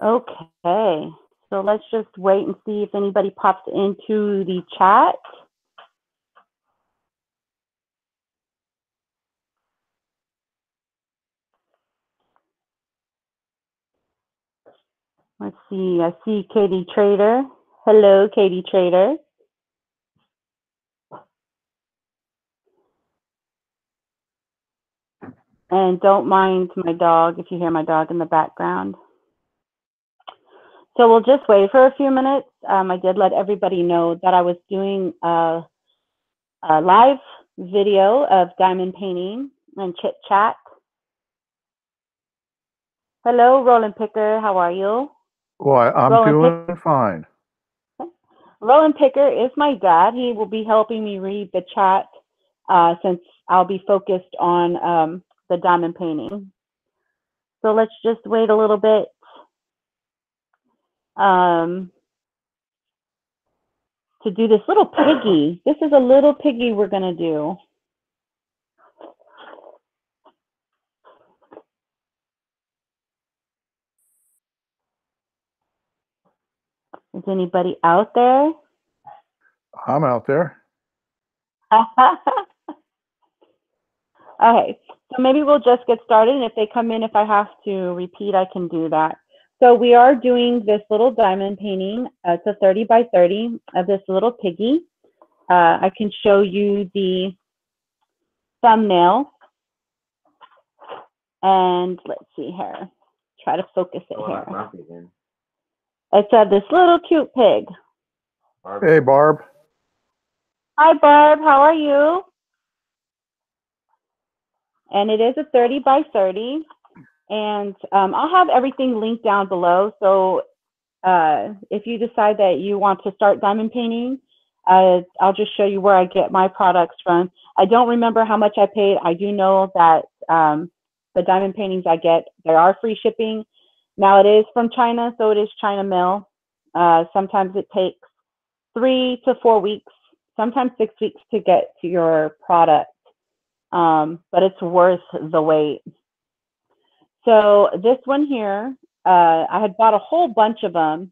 Okay, so let's just wait and see if anybody pops into the chat. Let's see, I see Katie Trader. Hello, Katie Trader. And don't mind my dog if you hear my dog in the background. So we'll just wait for a few minutes. I did let everybody know that I was doing a live video of diamond painting and chit chat. Hello, Roland Picker. How are you? Well, I'm doing fine. Roland Picker is my dad. He will be helping me read the chat since I'll be focused on the diamond painting. So let's just wait a little bit. To do this little piggy. This is a little piggy we're going to do. Is anybody out there? I'm out there. Okay, so maybe we'll just get started, and if they come in, if I have to repeat, I can do that. So we are doing this little diamond painting. It's a 30 by 30 of this little piggy. I can show you the thumbnail. And let's see here. Try to focus it here. It's this little cute pig. Hey, Barb. Hi, Barb. How are you? And it is a 30 by 30. And I'll have everything linked down below. So if you decide that you want to start diamond painting, I'll just show you where I get my products from. I don't remember how much I paid. I do know that the diamond paintings I get, there are free shipping. Now it is from China, so it is China mail. Sometimes it takes 3 to 4 weeks, sometimes 6 weeks to get to your product, but it's worth the wait. So this one here, I had bought a whole bunch of them.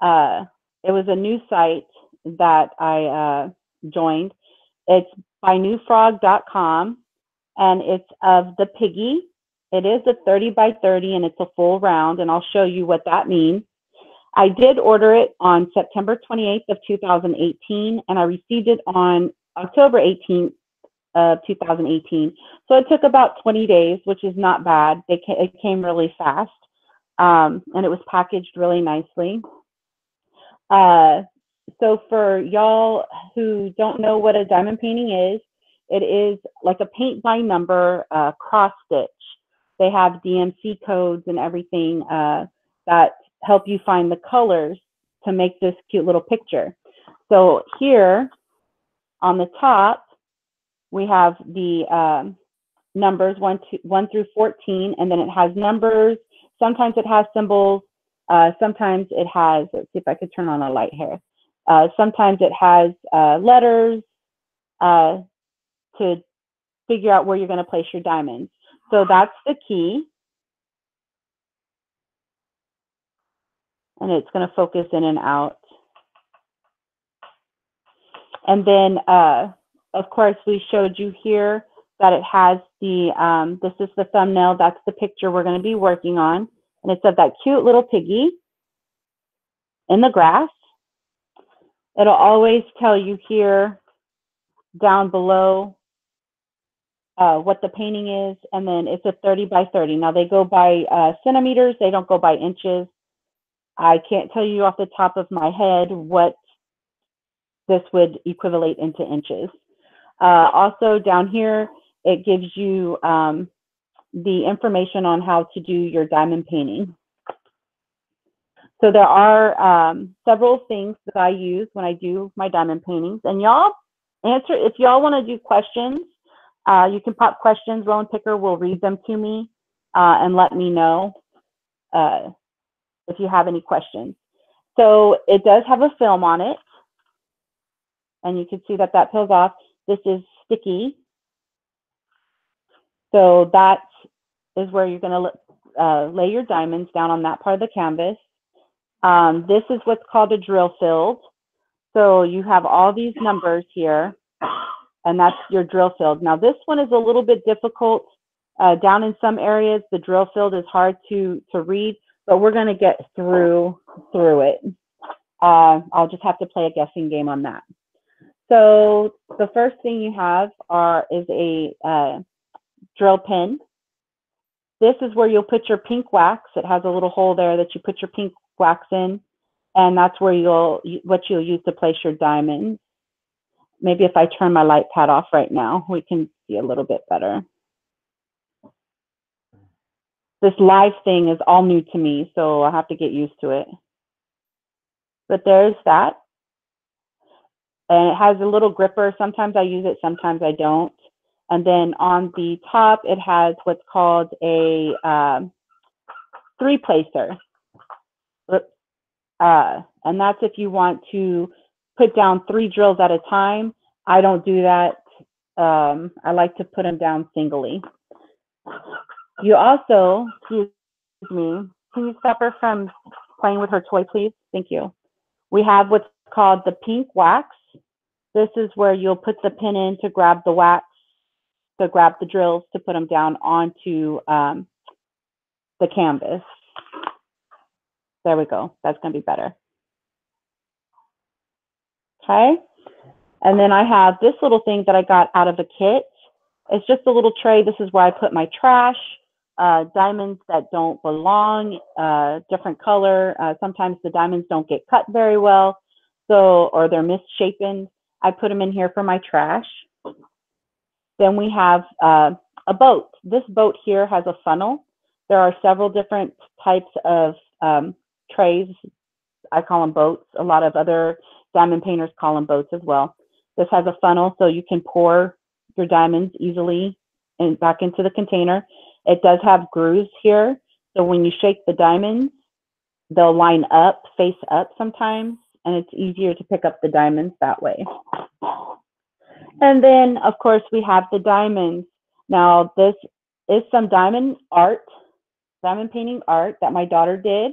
It was a new site that I joined. It's by newfrog.com, and it's of the piggy. It is a 30 by 30, and it's a full round, and I'll show you what that means. I did order it on September 28th of 2018, and I received it on October 18th of 2018. So it took about 20 days, which is not bad. It came really fast, and it was packaged really nicely. So for y'all who don't know what a diamond painting is, it is like a paint by number cross stitch. They have DMC codes and everything that help you find the colors to make this cute little picture. So here on the top, we have the numbers 1 through 14, and then it has numbers. Sometimes it has symbols. Sometimes it has, let's see if I could turn on a light here. Sometimes it has letters to figure out where you're going to place your diamonds. So that's the key. And it's going to focus in and out. And then, of course, we showed you here that it has the, this is the thumbnail. That's the picture we're going to be working on. And it's of that cute little piggy in the grass. It'll always tell you here down below what the painting is. And then it's a 30 by 30. Now they go by centimeters. They don't go by inches. I can't tell you off the top of my head what this would equivalent into inches. Also down here, it gives you the information on how to do your diamond painting. So there are several things that I use when I do my diamond paintings. And y'all answer, if y'all want to do questions, you can pop questions. Roland Picker will read them to me and let me know if you have any questions. So it does have a film on it. And you can see that that peels off. This is sticky. So that is where you're going to lay your diamonds down on that part of the canvas. This is what's called a drill field. So you have all these numbers here, and that's your drill field. Now this one is a little bit difficult. Down in some areas, the drill field is hard to read, but we're going to get through it. I'll just have to play a guessing game on that. So the first thing you have is a drill pin. This is where you'll put your pink wax. It has a little hole there that you put your pink wax in, and that's where what you'll use to place your diamonds. Maybe if I turn my light pad off right now, we can see a little bit better. This live thing is all new to me, so I have to get used to it. But there's that. And it has a little gripper. Sometimes I use it, sometimes I don't. And then on the top, it has what's called a three-placer. And that's if you want to put down 3 drills at a time. I don't do that. I like to put them down singly. You also, excuse me, can you stop her from playing with her toy, please? Thank you. We have what's called the pink wax. This is where you'll put the pin in to grab the wax, to grab the drills, to put them down onto the canvas. There we go. That's going to be better. Okay. And then I have this little thing that I got out of a kit. It's just a little tray. This is where I put my trash, diamonds that don't belong, different color. Sometimes the diamonds don't get cut very well, or they're misshapen. I put them in here for my trash. Then we have a boat. This boat here has a funnel. There are several different types of trays. I call them boats. A lot of other diamond painters call them boats as well. This has a funnel so you can pour your diamonds easily back into the container. It does have grooves here. So when you shake the diamonds, they'll line up, face up sometimes, and it's easier to pick up the diamonds that way. And then, of course, we have the diamonds. Now, this is some diamond painting art that my daughter did.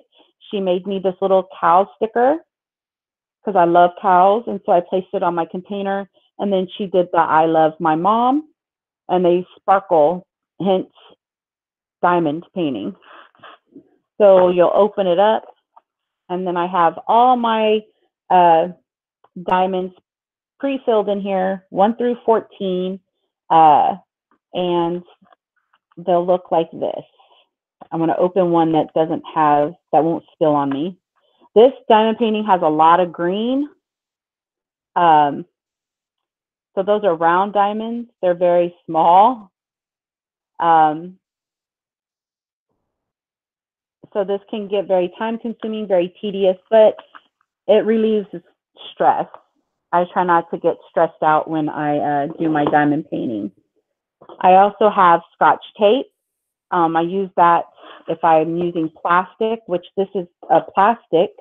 She made me this little cow sticker because I love cows, and so I placed it on my container. And then she did the I love my mom, and they sparkle, hence diamond painting. So you'll open it up, and then I have all my diamonds pre-filled in here, 1 through 14, and they'll look like this. I'm going to open one that won't spill on me. This diamond painting has a lot of green. So those are round diamonds. They're very small. So this can get very time consuming, very tedious, but it relieves stress. I try not to get stressed out when I do my diamond painting. I also have Scotch tape. I use that if I'm using plastic, which this is a plastic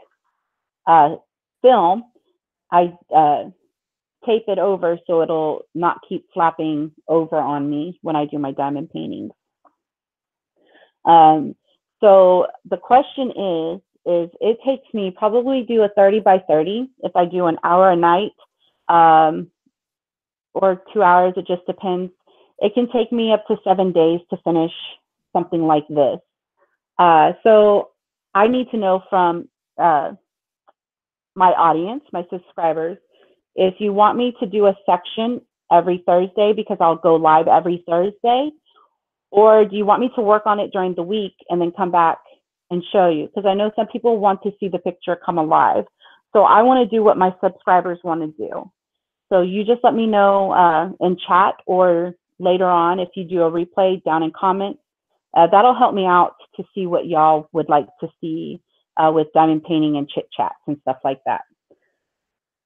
film. I tape it over so it'll not keep flapping over on me when I do my diamond paintings. So the question is it takes me probably do a 30 by 30 if I do an hour a night, or 2 hours, it just depends. It can take me up to 7 days to finish something like this. So I need to know from my audience, my subscribers, if you want me to do a section every Thursday because I'll go live every Thursday, or do you want me to work on it during the week and then come back and show you? Because I know some people want to see the picture come alive. So I want to do what my subscribers want to do. So you just let me know in chat or later on if you do a replay down in comments. That'll help me out to see what y'all would like to see with diamond painting and chit chats and stuff like that.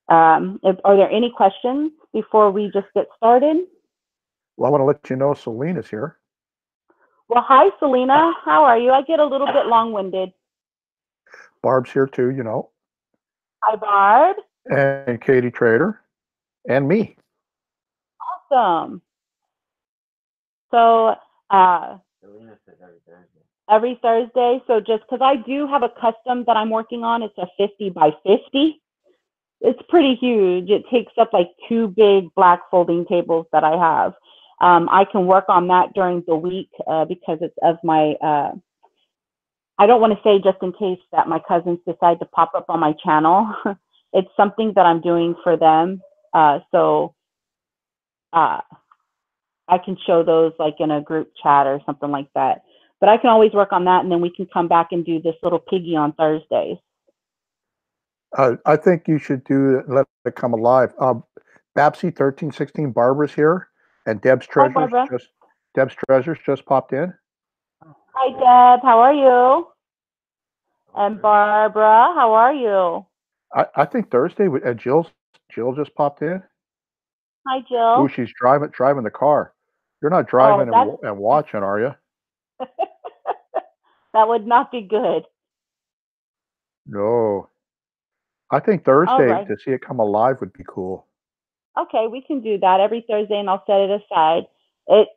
Are there any questions before we just get started? Well, I want to let you know Selena's here. Well, hi, Selena. How are you? I get a little bit long-winded. Barb's here too, you know. Hi, Barb. And Katie Trader. And me. Awesome. So, Selena said every Thursday. every Thursday. So just because I do have a custom that I'm working on, it's a 50 by 50. It's pretty huge. It takes up like 2 big black folding tables that I have. I can work on that during the week because it's of my, I don't want to say just in case that my cousins decide to pop up on my channel. It's something that I'm doing for them. So I can show those like in a group chat or something like that. But I can always work on that, and then we can come back and do this little piggy on Thursdays. I think you should let it come alive. Babsy 1316 Barbara's here, and Hi, Barbara. Deb's Treasures just popped in. Hi, Deb. How are you? And Barbara, how are you? I think Thursday Jill just popped in. Hi, Jill. Ooh, she's driving the car. You're not driving and watching, are you? That would not be good. No. I think Thursday to see it come alive would be cool. Okay, we can do that every Thursday, and I'll set it aside.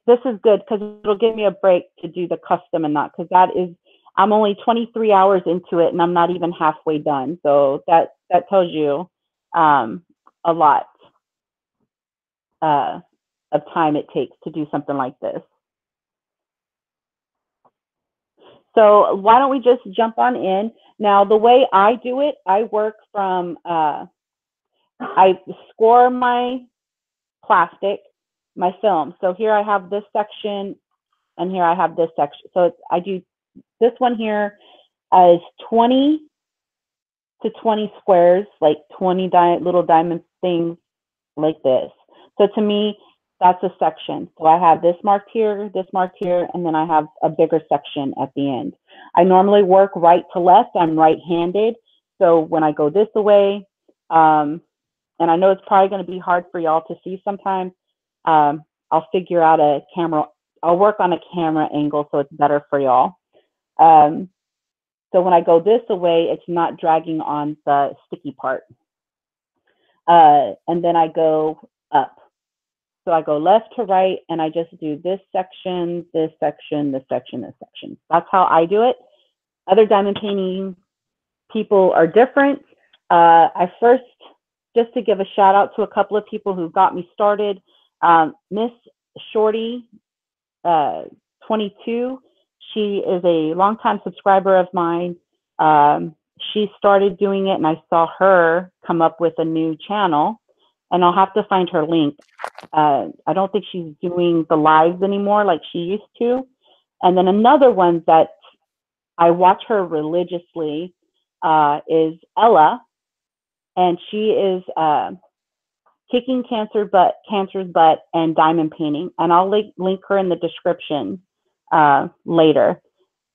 This is good because it'll give me a break to do the custom and that, because I'm only 23 hours into it and I'm not even halfway done. So that tells you a lot of time it takes to do something like this. So why don't we just jump on in? Now, the way I do it, I work from, I score my plastic, my film. So here I have this section and here I have this section. So I do this one here as 20 to 20 squares, like 20 little diamond things like this. So to me, that's a section. So I have this marked here, and then I have a bigger section at the end. I normally work right to left. I'm right-handed. So when I go this way, and I know it's probably going to be hard for y'all to see sometimes, I'll figure out a camera. I'll work on a camera angle so it's better for y'all. So when I go this way, it's not dragging on the sticky part. And then I go up. So I go left to right, and I just do this section, this section, this section, this section. That's how I do it. Other diamond painting people are different. I first, just to give a shout out to a couple of people who got me started, Miss Shorty, 22. She is a longtime subscriber of mine. She started doing it, and I saw her come up with a new channel, and I'll have to find her link. I don't think she's doing the lives anymore like she used to. And then another one that I watch her religiously is Ella, and she is kicking cancer's butt and diamond painting. And I'll link her in the description later.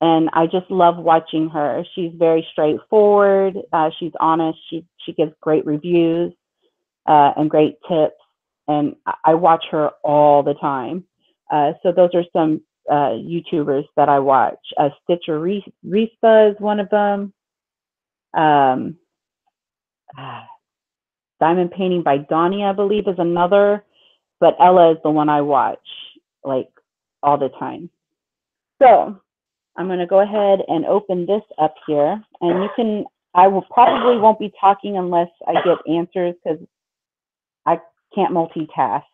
And I just love watching her. She's very straightforward. She's honest. She gives great reviews and great tips. And I watch her all the time. So those are some YouTubers that I watch. Stitcher Rista is one of them. Diamond Painting by Donnie, I believe, is another. But Ella is the one I watch like all the time. So I'm going to go ahead and open this up here. And I will probably won't be talking unless I get answers because I can't multitask.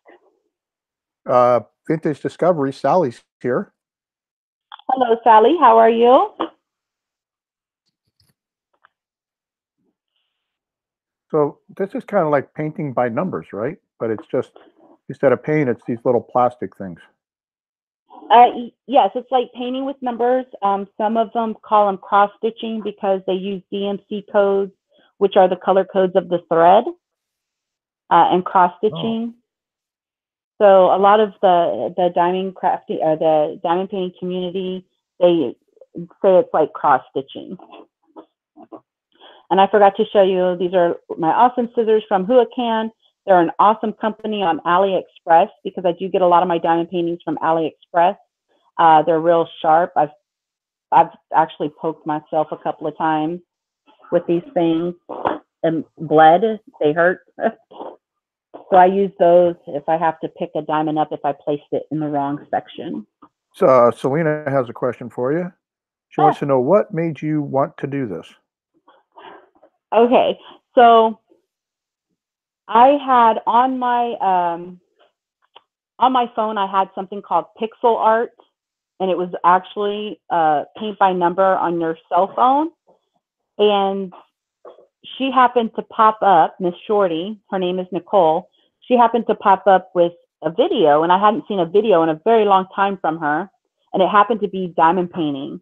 Vintage Discovery, Sally's here. Hello, Sally. How are you? So this is kind of like painting by numbers, right? But it's just, instead of paint, it's these little plastic things. Yes, it's like painting with numbers. Some of them call them cross stitching because they use DMC codes, which are the color codes of the thread, and cross stitching. So a lot of the diamond crafting or the diamond painting community, they say it's like cross stitching. And I forgot to show you, these are my awesome scissors from Huacan. They're an awesome company on AliExpress because I do get a lot of my diamond paintings from AliExpress. They're real sharp. I've actually poked myself a couple of times with these things and bled. They hurt. So I use those if I have to pick a diamond up if I placed it in the wrong section. So Selena has a question for you. She wants to know what made you want to do this. Okay, so I had on my phone, I had something called pixel art, and it was actually paint by number on your cell phone. And she happened to pop up, Miss Shorty, her name is Nicole. She happened to pop up with a video, and I hadn't seen a video in a very long time from her. And it happened to be diamond painting.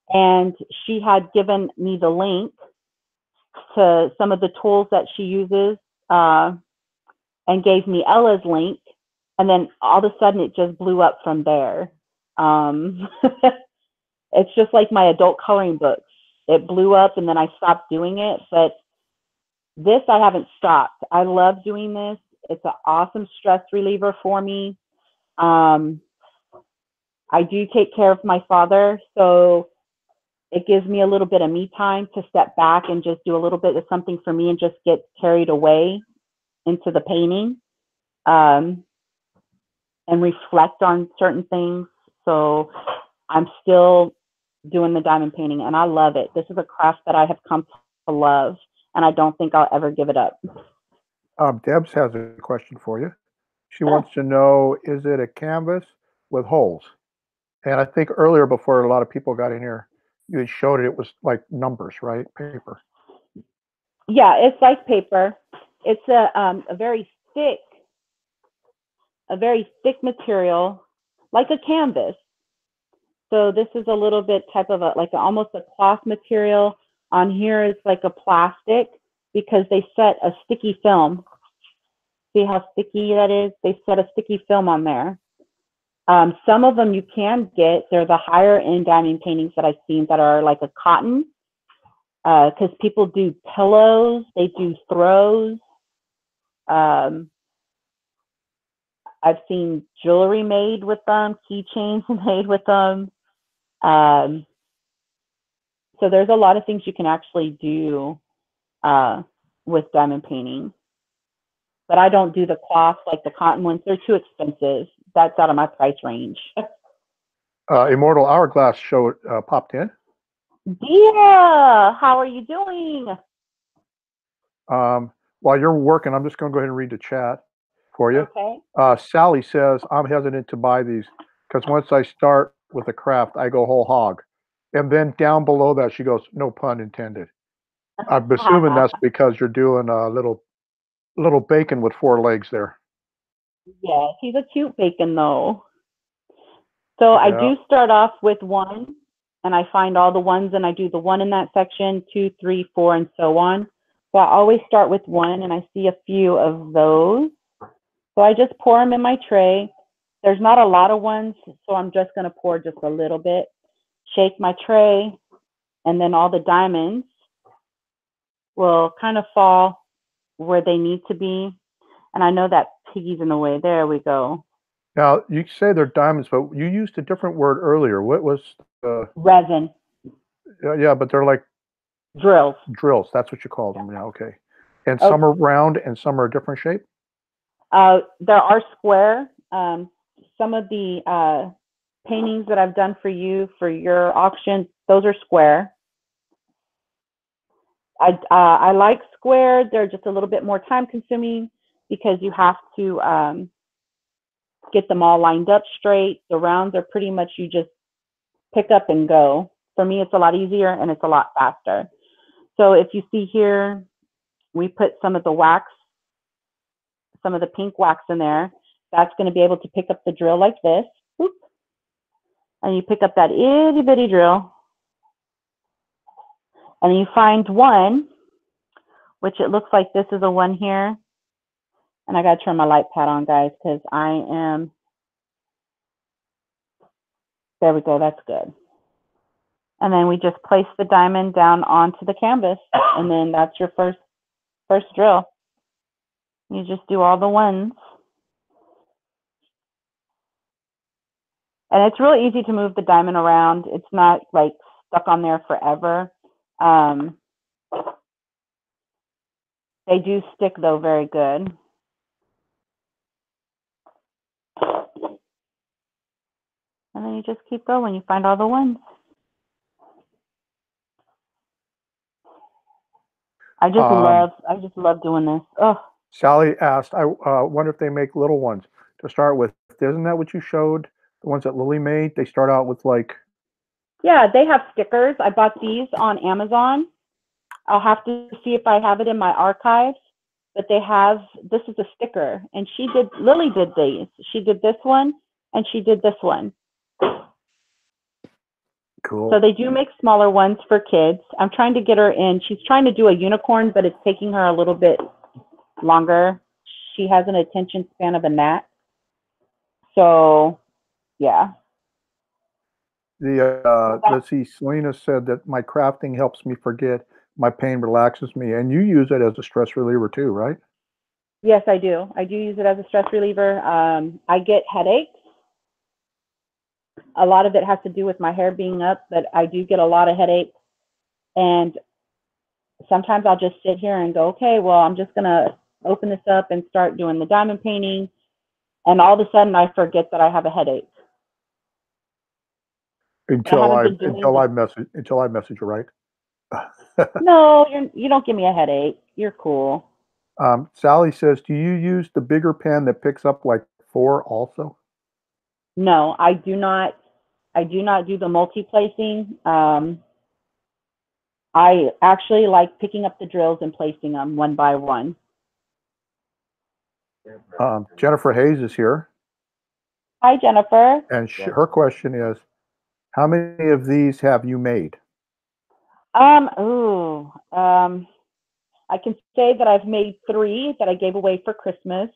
And she had given me the link to some of the tools that she uses and gave me Ella's link. And then all of a sudden it just blew up from there. It's just like my adult coloring books. It blew up and then I stopped doing it. But this, I haven't stopped. I love doing this. It's an awesome stress reliever for me. I do take care of my father, so it gives me a little bit of me time to step back and just do a little bit of something for me and just get carried away into the painting and reflect on certain things. So I'm still doing the diamond painting and I love it. This is a craft that I have come to love and I don't think I'll ever give it up. Debs has a question for you. She wants to know, is it a canvas with holes? And I think earlier, before a lot of people got in here, you had showed it was like numbers, right? Paper. Yeah, it's like paper. It's a very thick material, like a canvas. So this is a little bit type of almost a cloth material. On here is like a plastic because they set a sticky film. See how sticky that is? They set a sticky film on there. Some of them you can get. They're the higher end diamond paintings that I've seen that are like a cotton, because people do pillows, they do throws. I've seen jewelry made with them, keychains made with them. So there's a lot of things you can actually do with diamond painting. But I don't do the cloth like the cotton ones. They're too expensive. That's out of my price range. Immortal Hourglass show popped in. Dia, how are you doing? While you're working, I'm just going to go ahead and read the chat for you. Okay. Sally says, I'm hesitant to buy these because once I start with a craft, I go whole hog. And then down below that, she goes, no pun intended. I'm assuming that's because you're doing a little bacon with 4 legs there. Yeah, he's a cute bacon though. So yeah. I do start off with 1 and I find all the ones and I do the 1 in that section, 2, 3, 4, and so on. So I always start with 1 and I see a few of those. So I just pour them in my tray. There's not a lot of ones, so I'm just going to pour just a little bit. Shake my tray, and then all the diamonds will kind of fall where they need to be. And I know that piggy's in the way. There we go. Now, you say they're diamonds, but you used a different word earlier. What was the... Resin. Yeah, but they're like... Drills. Drills, that's what you call them. Yeah, okay. And some are round and some are a different shape? There are square. Some of the paintings that I've done for you for your auction, those are square. I like square. They're just a little bit more time consuming because you have to get them all lined up straight. The rounds are pretty much you just pick up and go. For me, it's a lot easier and it's a lot faster. So if you see here, we put some of the wax, some of the pink wax in there. That's going to be able to pick up the drill like this. Whoop. And you pick up that itty bitty drill. And you find one, which it looks like this is a 1 here. And I got to turn my light pad on, guys, because I am, there we go, that's good. And then we just place the diamond down onto the canvas, and then that's your first drill. You just do all the ones. And it's really easy to move the diamond around. It's not like stuck on there forever. They do stick though very good. And then you just keep going. You find all the ones. I just love doing this. Oh, Sally asked, I wonder if they make little ones to start with. Isn't that what you showed? The ones that Lily made? They start out with like. yeah, they have stickers. I bought these on Amazon. I'll have to see if I have it in my archives. But this is a sticker. And Lily did these. She did this one and she did this one. Cool. So they do make smaller ones for kids. I'm trying to get her in. She's trying to do a unicorn, but it's taking her a little bit longer. She has an attention span of a gnat. So, yeah. Let's see, Selena said that my crafting helps me forget, my pain relaxes me, and you use it as a stress reliever too, right? Yes, I do. I do use it as a stress reliever. I get headaches. A lot of it has to do with my hair being up, but I do get a lot of headaches. And sometimes I'll just sit here and go, okay, well, I'm just going to open this up and start doing the diamond painting. And all of a sudden I forget that I have a headache. Until I message you, right? No, you don't give me a headache. You're cool. Sally says, do you use the bigger pen that picks up like 4 also? No, I do not. I do not do the multi-placing. I actually like picking up the drills and placing them one by one. Jennifer Hayes is here. Hi, Jennifer. And her question is, how many of these have you made? I can say that I've made 3 that I gave away for Christmas.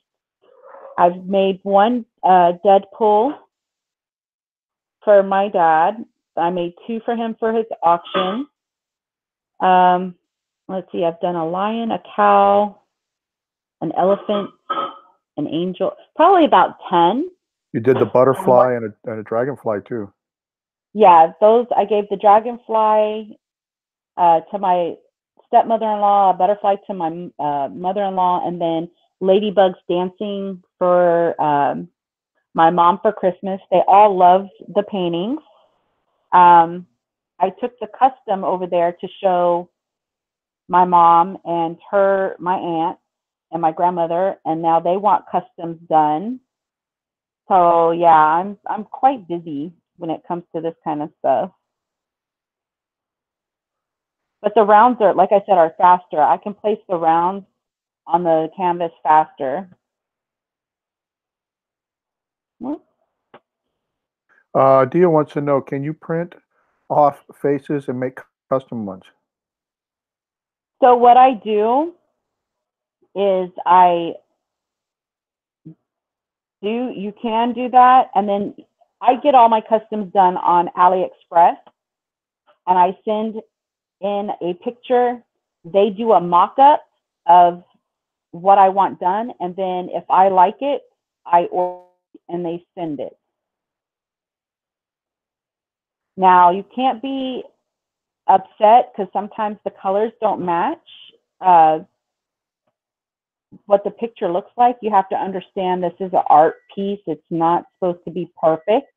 I've made 1 Deadpool for my dad. I made 2 for him for his auction. Let's see, I've done a lion, a cow, an elephant, an angel, probably about 10. You did the butterfly and a dragonfly too. Yeah, those I gave the dragonfly to my stepmother-in-law, a butterfly to my mother-in-law, and then ladybugs dancing for my mom for Christmas. They all love the paintings. I took the custom over there to show my mom and my aunt and my grandmother, and now they want customs done. So yeah, I'm quite busy when it comes to this kind of stuff. But the rounds are, like I said, are faster. I can place the rounds on the canvas faster. Dia wants to know, can you print off faces and make custom ones? So what I do is you can do that, and then I get all my customs done on AliExpress, and I send in a picture. They do a mock-up of what I want done, and then if I like it, I order and they send it. Now, you can't be upset because sometimes the colors don't match what the picture looks like. You have to understand this is an art piece. It's not supposed to be perfect.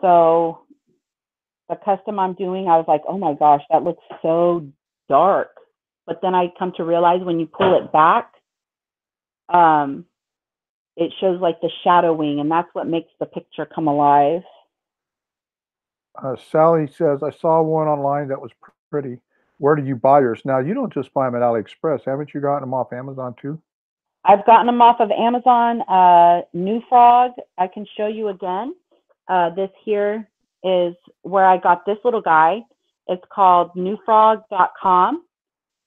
So the custom I'm doing, I was like, oh my gosh, that looks so dark. But then I come to realize when you pull it back, it shows like the shadowing, and that's what makes the picture come alive. Sally says, I saw one online that was pretty. Where do you buy yours? Now, you don't just buy them at AliExpress. Haven't you gotten them off Amazon too? I've gotten them off of Amazon. New Frog, I can show you again. This here is where I got this little guy. It's called newfrog.com,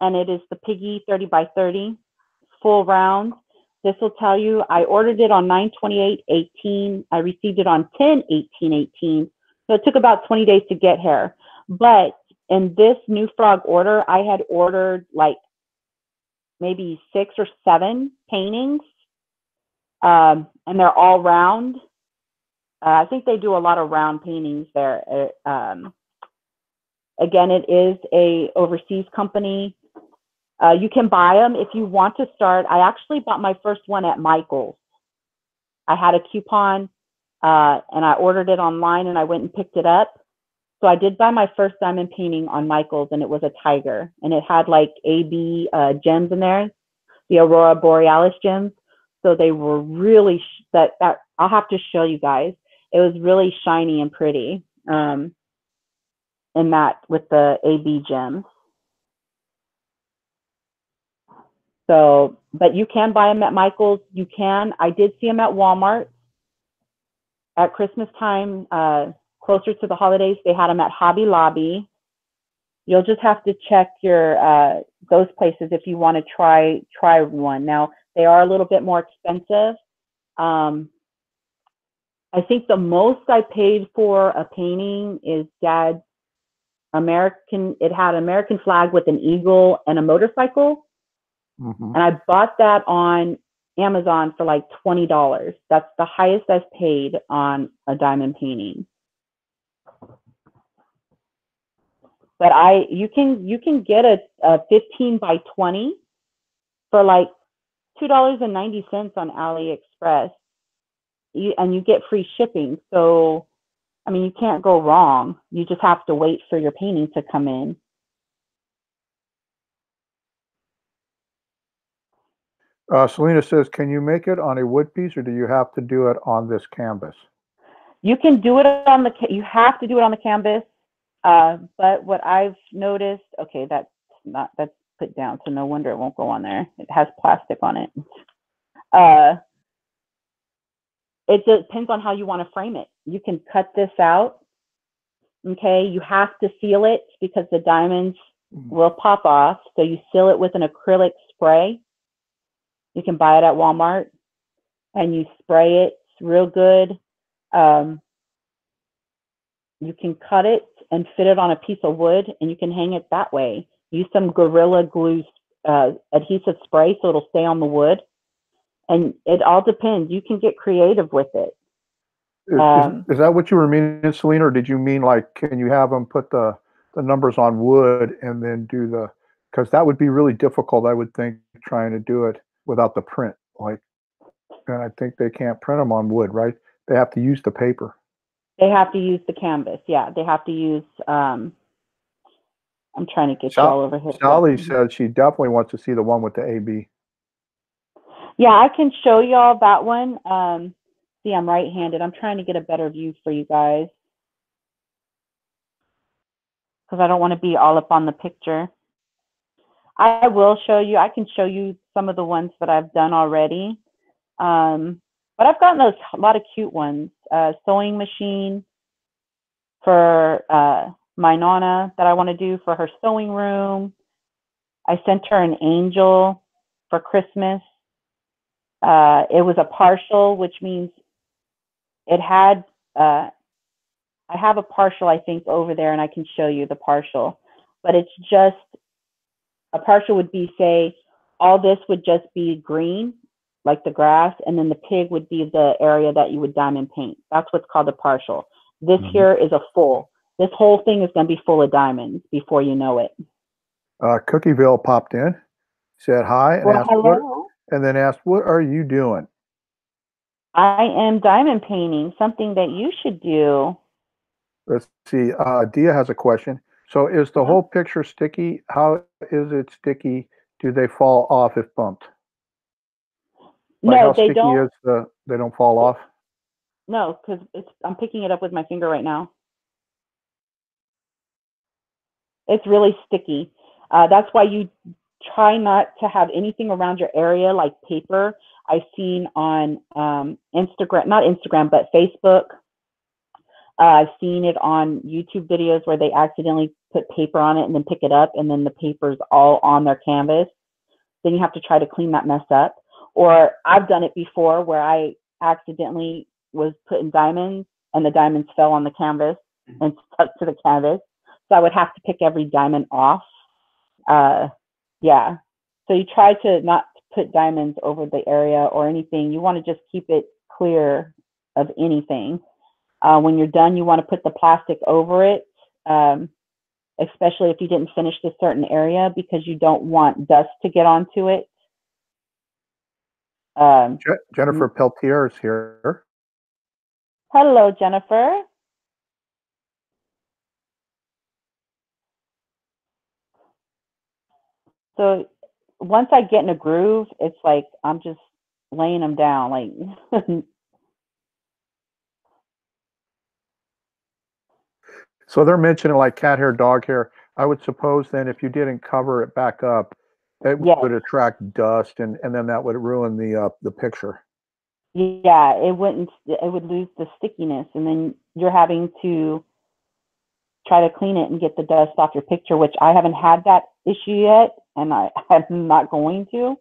and it is the Piggy 30 by 30 full round. This will tell you I ordered it on 9/28/18. I received it on 10/18/18. So it took about 20 days to get here. But in this New Frog order, I had ordered like maybe 6 or 7 paintings, and they're all round. I think they do a lot of round paintings there. Again, it is a overseas company. You can buy them if you want to start. I actually bought my first one at Michael's. I had a coupon, and I ordered it online, and I went and picked it up. So I did buy my first diamond painting on Michael's, and it was a tiger, and it had like AB gems in there, the Aurora Borealis gems. So they were really that I'll have to show you guys. It was really shiny and pretty in that with the AB gems. So, but you can buy them at Michael's. You can. I did see them at Walmart at Christmas time. Closer to the holidays, they had them at Hobby Lobby. You'll just have to check your those places if you want to try one. Now they are a little bit more expensive. I think the most I paid for a painting is Dad's American. It had an American flag with an eagle and a motorcycle, and I bought that on Amazon for like $20. That's the highest I've paid on a diamond painting. But you can get a 15 by 20 for like $2.90 on AliExpress, and you get free shipping. So, I mean, you can't go wrong. You just have to wait for your painting to come in. Selena says, can you make it on a wood piece, or do you have to do it on this canvas? You can do it on you have to do it on the canvas. But what I've noticed, okay, that's put down, so no wonder it won't go on there. It has plastic on it. It depends on how you want to frame it. You can cut this out. Okay, you have to seal it because the diamonds will pop off. So you seal it with an acrylic spray. You can buy it at Walmart, and you spray it real good. You can cut it and fit it on a piece of wood, and you can hang it that way. Use some Gorilla Glue adhesive spray so it'll stay on the wood. And it all depends. You can get creative with it. Is that what you were meaning, Selena, or did you mean like, can you have them put the numbers on wood and then do the, because that would be really difficult, I would think, trying to do it without the print. Like, and I think they can't print them on wood, right? They have to use the paper. They have to use the canvas. Yeah, they have to use, I'm trying to get you all over here. Sally said she definitely wants to see the one with the AB. Yeah, I can show y'all that one. See, I'm right-handed. I'm trying to get a better view for you guys because I don't want to be all up on the picture. I will show you. I can show you some of the ones that I've done already. But I've gotten a lot of cute ones. Sewing machine for my Nana that I want to do for her sewing room. I sent her an angel for Christmas. It was a partial, which means it had, I have a partial, I think, over there, and I can show you the partial. But it's just, a partial would be, say, all this would just be green, like the grass, and then the pig would be the area that you would diamond paint. That's what's called a partial. This here is a full. This whole thing is going to be full of diamonds before you know it. Cookieville popped in, said hi, and asked hello. And then asked, what are you doing? I am diamond painting, something that you should do. Let's see. Dia has a question. So is the whole picture sticky? How is it sticky? Do they fall off if bumped? Like no, they don't. They don't fall off? No, because I'm picking it up with my finger right now. It's really sticky. That's why you try not to have anything around your area like paper. I've seen on Instagram, not Instagram, but Facebook. I've seen it on YouTube videos where they accidentally put paper on it and then pick it up, and then the paper's all on their canvas. Then you have to try to clean that mess up. Or I've done it before where I accidentally was putting diamonds and the diamonds fell on the canvas and stuck to the canvas. So I would have to pick every diamond off. Yeah. So you try to not put diamonds over the area or anything. You want to just keep it clear of anything. When you're done, you want to put the plastic over it, especially if you didn't finish this certain area, because you don't want dust to get onto it. Jennifer Peltier is here. Hello, Jennifer. So once I get in a groove, it's like I'm just laying them down. Like, So they're mentioning like cat hair, dog hair. I would suppose then if you didn't cover it back up, it yes, would attract dust and then that would ruin the picture. yeah, it wouldn't. It would lose the stickiness, and then you're having to try to clean it and get the dust off your picture, which I haven't had that issue yet, and I'm not going to.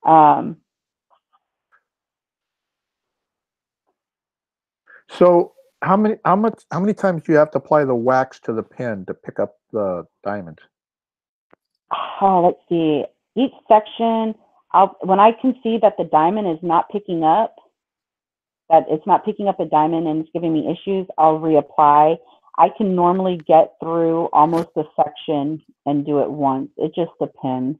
Um, So how many times do you have to apply the wax to the pen to pick up the diamond? oh, let's see. Each section, when I can see that the diamond is not picking up, that it's not picking up a diamond and it's giving me issues, I'll reapply. I can normally get through almost a section and do it once. It just depends.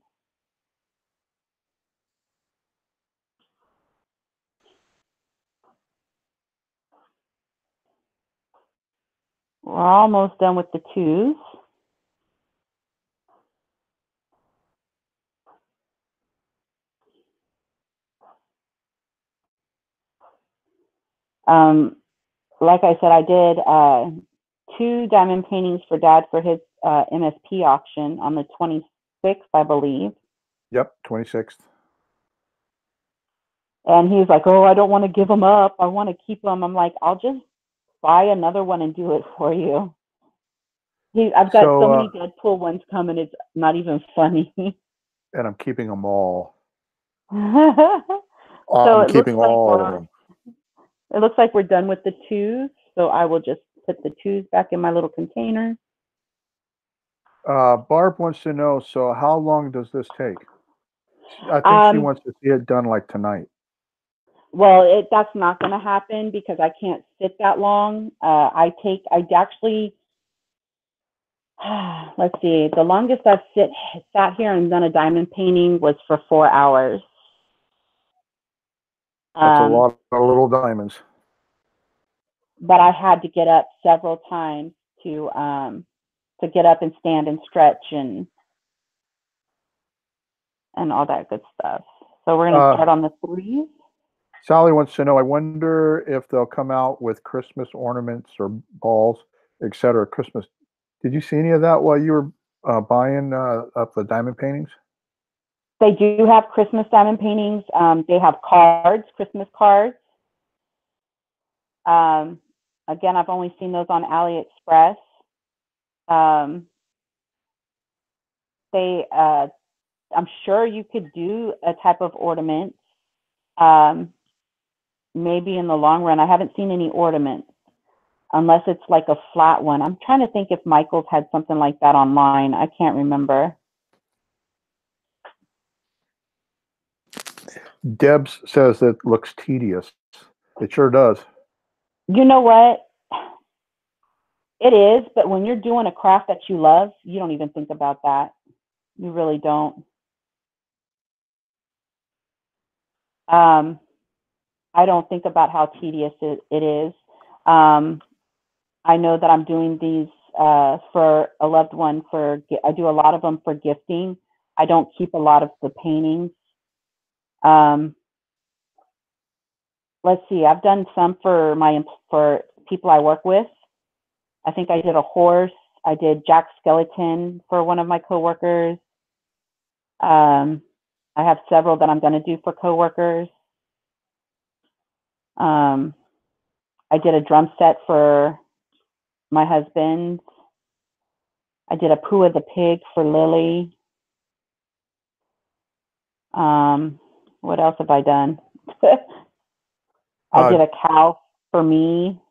We're almost done with the twos. Like I said, I did 2 diamond paintings for Dad for his MSP auction on the 26th, I believe. Yep, 26th. And he was like, "Oh, I don't want to give them up. I want to keep them." I'm like, "I'll just buy another one and do it for you." I've got so many Deadpool ones coming. It's not even funny. And I'm keeping them all. So I'm keeping all of them. it looks like we're done with the twos. So I will just put the twos back in my little container. Barb wants to know, so how long does this take? I think she wants to see it done like tonight. Well, that's not going to happen because I can't sit that long. I actually, let's see, the longest I've sat here and done a diamond painting was for 4 hours. That's a lot of little diamonds. But I had to get up several times to get up and stand and stretch and all that good stuff. So we're going to start on the threes. Sally wants to know, I wonder if they'll come out with Christmas ornaments or balls, etc. Christmas. Did you see any of that while you were buying up the diamond paintings? They do have Christmas diamond paintings. They have cards, Christmas cards. Again, I've only seen those on AliExpress. I'm sure you could do a type of ornament. Maybe in the long run. I haven't seen any ornaments unless it's like a flat one. I'm trying to think if Michael's had something like that online. I can't remember. Debs says it looks tedious. It sure does. You know what? It is, but when you're doing a craft that you love, you don't even think about that. You really don't. I don't think about how tedious it is. I know that I'm doing these for a loved one. I do a lot of them for gifting. I don't keep a lot of the paintings. Let's see. I've done some for people I work with. I think I did a horse. I did Jack Skeleton for one of my coworkers. I have several that I'm going to do for coworkers. I did a drum set for my husband. I did a Pooh the pig for Lily. What else have I done? I did a cow for me.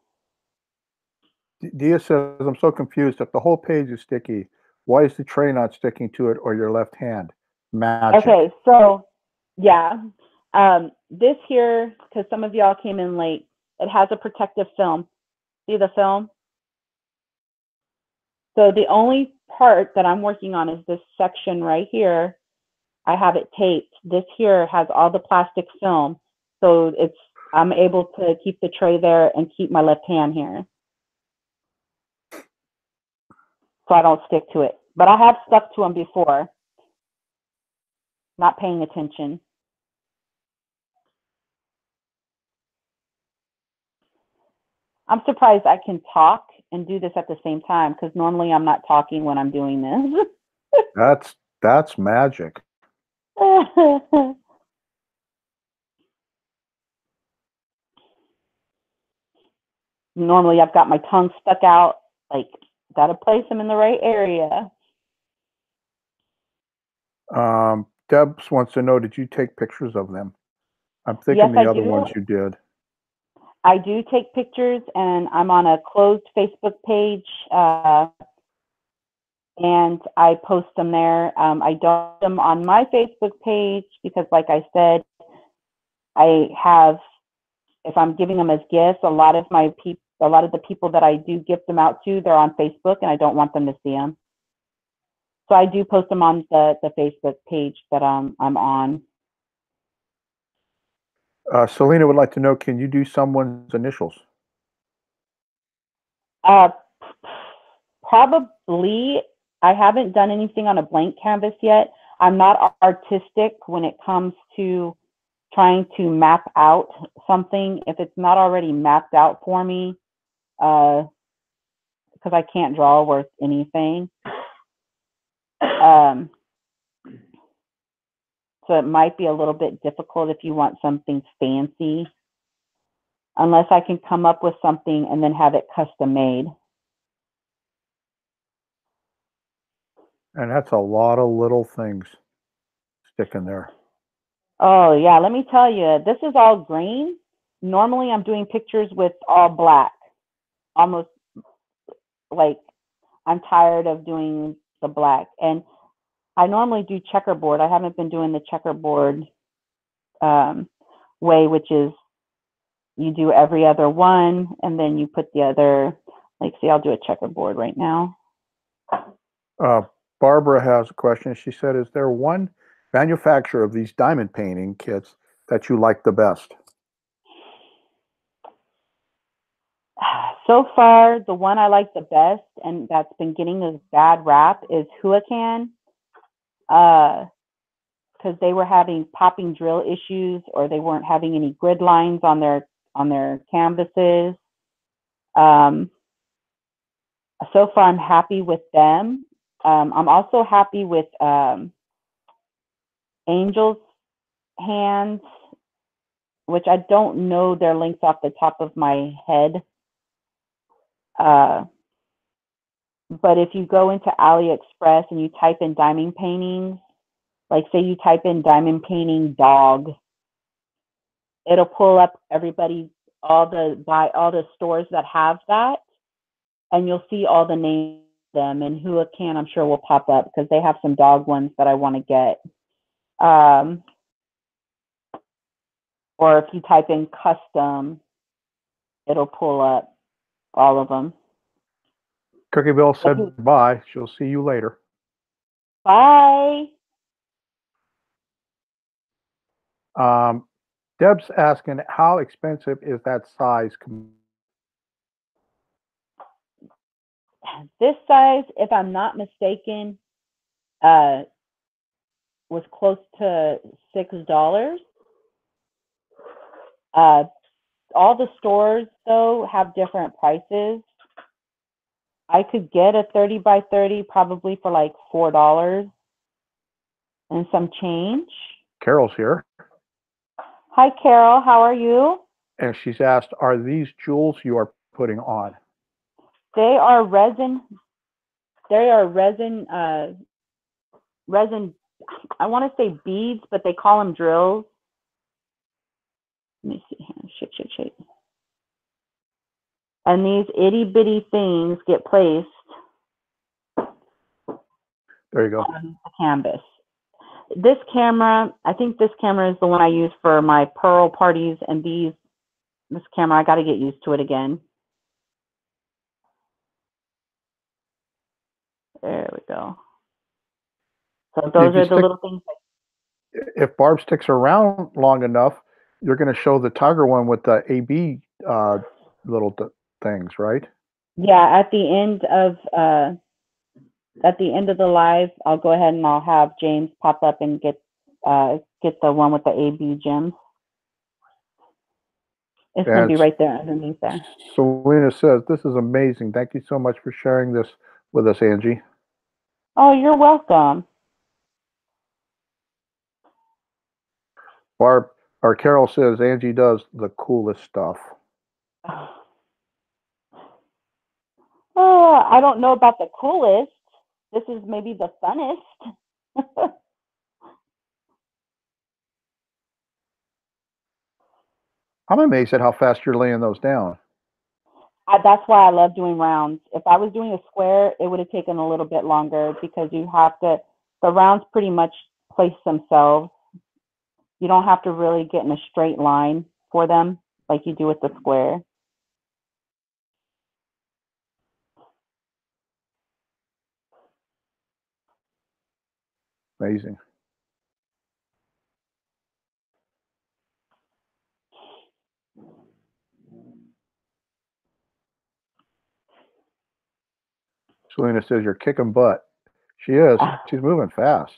Dia says, I'm so confused. If the whole page is sticky, why is the tray not sticking to it or your left hand? Magic. Okay, so yeah. This here, because some of y'all came in late, it has a protective film. See the film? So the only part that I'm working on is this section right here. I have it taped. This here has all the plastic film. So I'm able to keep the tray there and keep my left hand here. So I don't stick to it. But I have stuck to them before. not paying attention. I'm surprised I can talk and do this at the same time, because normally I'm not talking when I'm doing this. That's magic. Normally I've got my tongue stuck out, like, gotta place them in the right area. Debs wants to know, did you take pictures of them? I'm thinking Yes, the I other do. ones you did. I do take pictures, and I'm on a closed Facebook page, and I post them there. I don't post them on my Facebook page because, like I said, I have, if I'm giving them as gifts, a lot of the people that I do gift them out to, they're on Facebook, and I don't want them to see them. So I do post them on the Facebook page that I'm on. Selena would like to know, can you do someone's initials? Probably. I haven't done anything on a blank canvas yet. I'm not artistic when it comes to trying to map out something if it's not already mapped out for me, because I can't draw worth anything. So it might be a little bit difficult if you want something fancy, unless I can come up with something and then have it custom made. And that's a lot of little things sticking there. Oh, yeah. Let me tell you, this is all green. Normally, I'm doing pictures with all black. Almost like I'm tired of doing the black. And I normally do checkerboard. I haven't been doing the checkerboard way, which is you do every other one, and then you put the other, like, see, I'll do a checkerboard right now. Barbara has a question. She said, is there one manufacturer of these diamond painting kits that you like the best? So far, the one I like the best, and that's been getting a bad rap, is Huracan, because they were having popping drill issues, or they weren't having any grid lines on their canvases. So far, I'm happy with them. I'm also happy with Angel's Hands, which I don't know their links off the top of my head. But if you go into AliExpress and you type in diamond paintings, like say you type in diamond painting dog, it'll pull up all the stores that have that, and you'll see all the names of them. And Huracan, I'm sure, will pop up because they have some dog ones that I want to get. Or if you type in custom, it'll pull up all of them. Cookieville said bye. She'll see you later. Bye. Deb's asking, how expensive is that size? This size, if I'm not mistaken, was close to $6. All the stores, though, have different prices. I could get a 30 by 30 probably for like $4 and some change. Carol's here. Hi, Carol. How are you? And she's asked, are these jewels you are putting on? They are resin. They are resin. Resin. I want to say beads, but they call them drills. Let me see here. Shake. And these itty bitty things get placed. There you go. On the canvas. This camera, I think this camera is the one I use for my pearl parties, and this camera, I got to get used to it again. There we go. So those are the little things. If Barb sticks around long enough, you're going to show the tiger one with the AB little things, right? Yeah, at the end of the live, I'll go ahead and I'll have James pop up and get get the one with the AB gems. It's going to be right there underneath there. Selena says, this is amazing. Thank you so much for sharing this with us, Angie. Oh, you're welcome. Barb, or Carol says, Angie does the coolest stuff. Oh, I don't know about the coolest. This is maybe the funnest. I'm amazed at how fast you're laying those down. That's why I love doing rounds. If I was doing a square, it would have taken a little bit longer because you have to, the rounds pretty much place themselves. You don't have to really get in a straight line for them like you do with the square. Amazing. Selena says, you're kicking butt. She is. She's moving fast.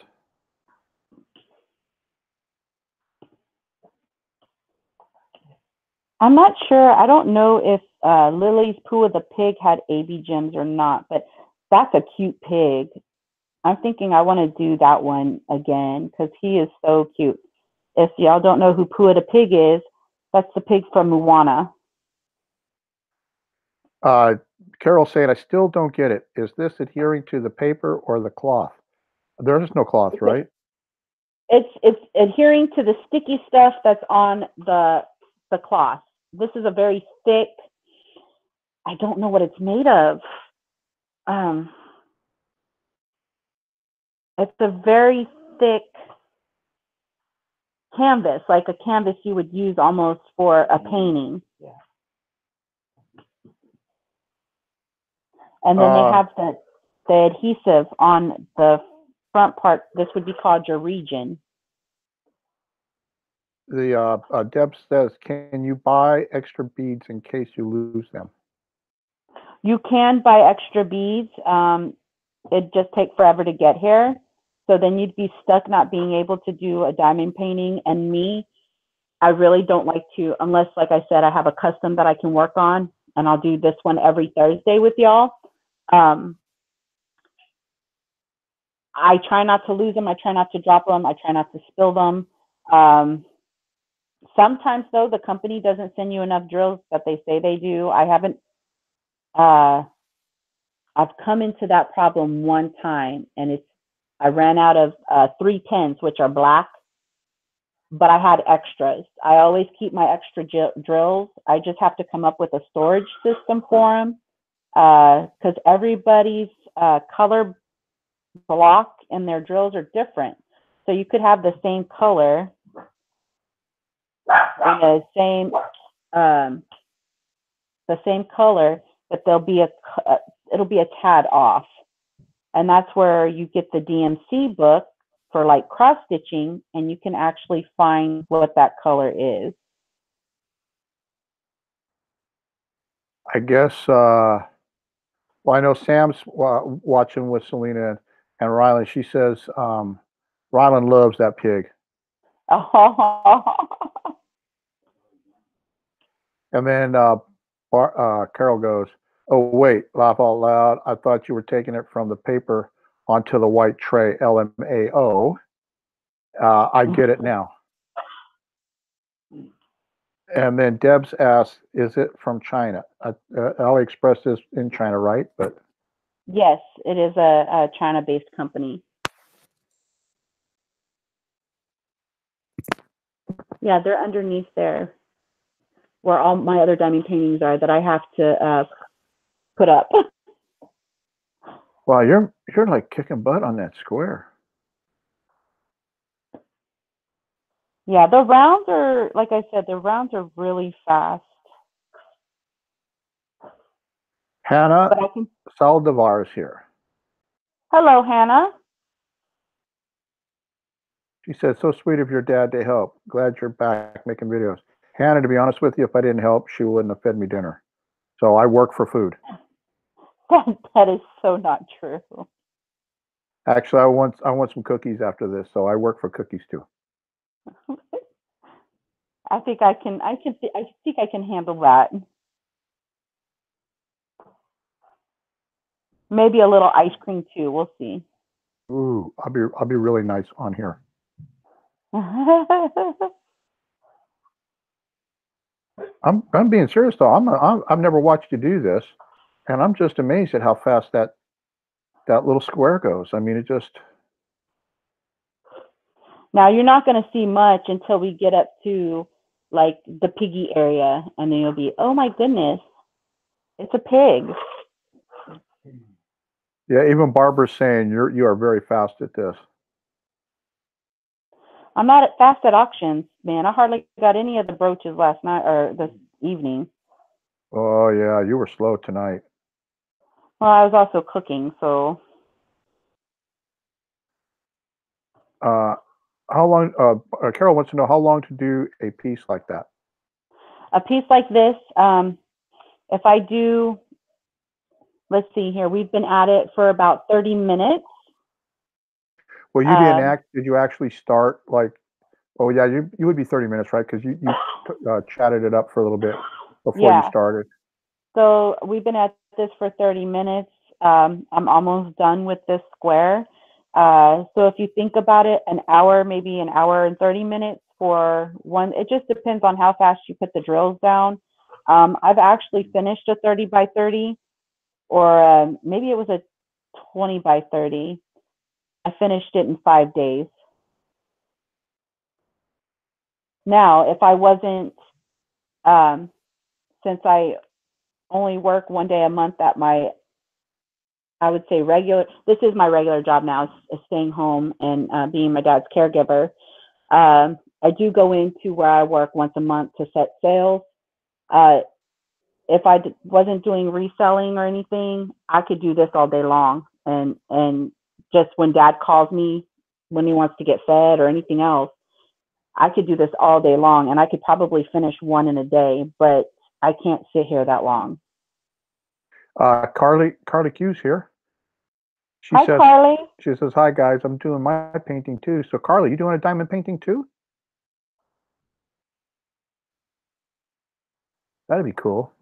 I'm not sure. I don't know if Lily's Pooh the pig had AB gems or not, but that's a cute pig. I'm thinking I want to do that one again because he is so cute. If y'all don't know who Pooh the pig is, that's the pig from Moana. Carol's saying, I still don't get it. Is this adhering to the paper or the cloth? There is no cloth, right? It's adhering to the sticky stuff that's on the cloth. This is a very thick, I don't know what it's made of. It's a very thick canvas, like a canvas you would use almost for a painting. Yeah. And then they have the adhesive on the front part. This would be called your region. Deb says, can you buy extra beads in case you lose them? You can buy extra beads. It just takes forever to get here. So then you'd be stuck not being able to do a diamond painting. And me, I really don't like to, unless, like I said, I have a custom that I can work on, and I'll do this one every Thursday with y'all. I try not to lose them. I try not to drop them. I try not to spill them. Sometimes, though, the company doesn't send you enough drills that they say they do. I've come into that problem one time, and I ran out of 310s, which are black, but I had extras. I always keep my extra drills. I just have to come up with a storage system for them because everybody's color block and their drills are different. So you could have the same color and the same color, but it'll be a tad off. And that's where you get the DMC book for like cross stitching, and you can actually find what that color is. I guess, well, I know Sam's watching with Selena and Rylan. She says Rylan loves that pig. And then Carol goes, oh, wait, laugh out loud. I thought you were taking it from the paper onto the white tray, LMAO. I get it now. And then Debs asks, is it from China? AliExpress is in China, right? But yes, it is a China-based company. Yeah, they're underneath there where all my other diamond paintings are that I have to put up. Wow, you're like kicking butt on that square. Yeah, the rounds are, like I said, the rounds are really fast. Hannah Saldivar is here. Hello, Hannah. She said, so sweet of your dad to help. Glad you're back making videos. Hannah, to be honest with you, if I didn't help, she wouldn't have fed me dinner. So I work for food. That is so not true. Actually, I want some cookies after this, so I work for cookies too. I think I can. I think I can handle that. Maybe a little ice cream too. We'll see. Ooh, I'll be really nice on here. I'm being serious though. I've never watched you do this, and I'm just amazed at how fast that little square goes. I mean, it just. Now you're not going to see much until we get up to like the piggy area, and then you'll be, oh my goodness, it's a pig. Yeah, even Barbara's saying you are very fast at this. I'm not fast at auctions, man. I hardly got any of the brooches last night or this evening. Oh yeah, you were slow tonight. Well, I was also cooking, so. How long? Carol wants to know how long to do a piece like that. A piece like this, if I do, let's see here, we've been at it for about 30 minutes. Well, you didn't did you actually start like, oh yeah, you would be 30 minutes, right? Because you chatted it up for a little bit before you started. So we've been at this for 30 minutes. I'm almost done with this square. So if you think about it, an hour, maybe an hour and 30 minutes for one, it just depends on how fast you put the drills down. I've actually finished a 30 by 30, or maybe it was a 20 by 30. I finished it in 5 days. Now, if I wasn't, since I only work one day a month at my, I would say this is my regular job now, is staying home and being my dad's caregiver. I do go into where I work once a month to set sales. If I wasn't doing reselling or anything, I could do this all day long. And just when dad calls me when he wants to get fed or anything else, I could do this all day long, and I could probably finish one in a day, but I can't sit here that long. Carly Q's here. Hi, Carly. She says, hi guys, I'm doing my painting too. So Carly, you doing a diamond painting too? That'd be cool.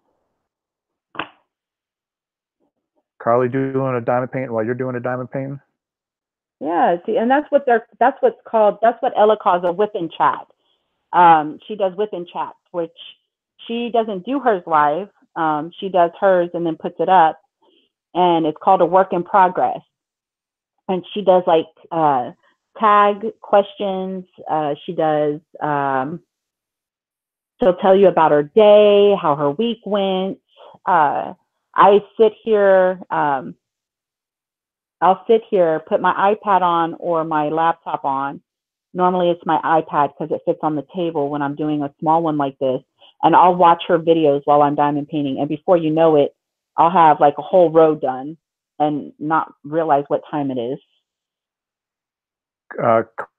Carly doing a diamond paint while you're doing a diamond painting? Yeah, see, and that's what Ella calls a whip-in chat. She does whip-in chats, which she doesn't do hers live. She does hers and then puts it up, and it's called a work in progress. And she does like tag questions. She does. She'll tell you about her day, how her week went. I sit here. I'll sit here, put my iPad on or my laptop on. Normally it's my iPad because it fits on the table when I'm doing a small one like this. And I'll watch her videos while I'm diamond painting. And before you know it, I'll have like a whole row done and not realize what time it is.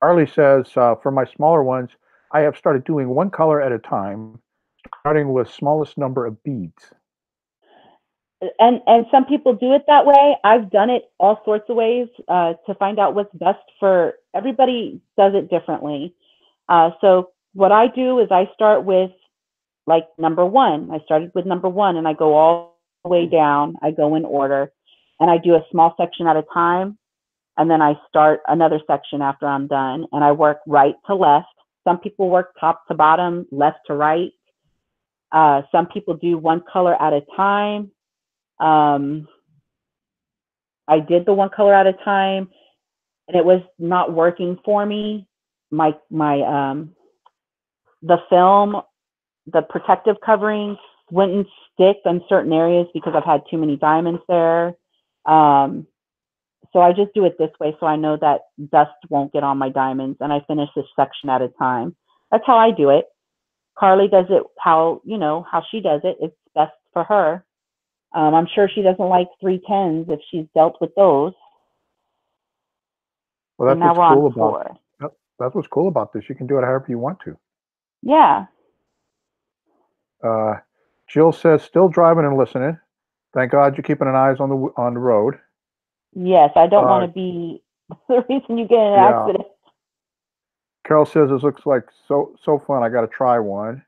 Carly says, for my smaller ones, I have started doing one color at a time, starting with smallest number of beads. And some people do it that way. I've done it all sorts of ways to find out what's best for everybody. Does it differently. So what I do is I start with like number one. I started with number one and I go all the way down. I go in order and I do a small section at a time. And then I start another section after I'm done and I work right to left. Some people work top to bottom, left to right. Some people do one color at a time. I did the one color at a time and it was not working for me. The film, the protective covering wouldn't stick in certain areas because I've had too many diamonds there. So I just do it this way so I know that dust won't get on my diamonds and I finish this section at a time. That's how I do it. Carly does it how she does it. It's best for her. I'm sure she doesn't like 310s if she's dealt with those. Well, that's what's cool about that's what's cool about this. You can do it however you want to. Yeah. Jill says, still driving and listening. Thank God you're keeping an eye on the road. Yes, I don't want to be the reason you get in an accident. Carol says this looks like so fun. I got to try one.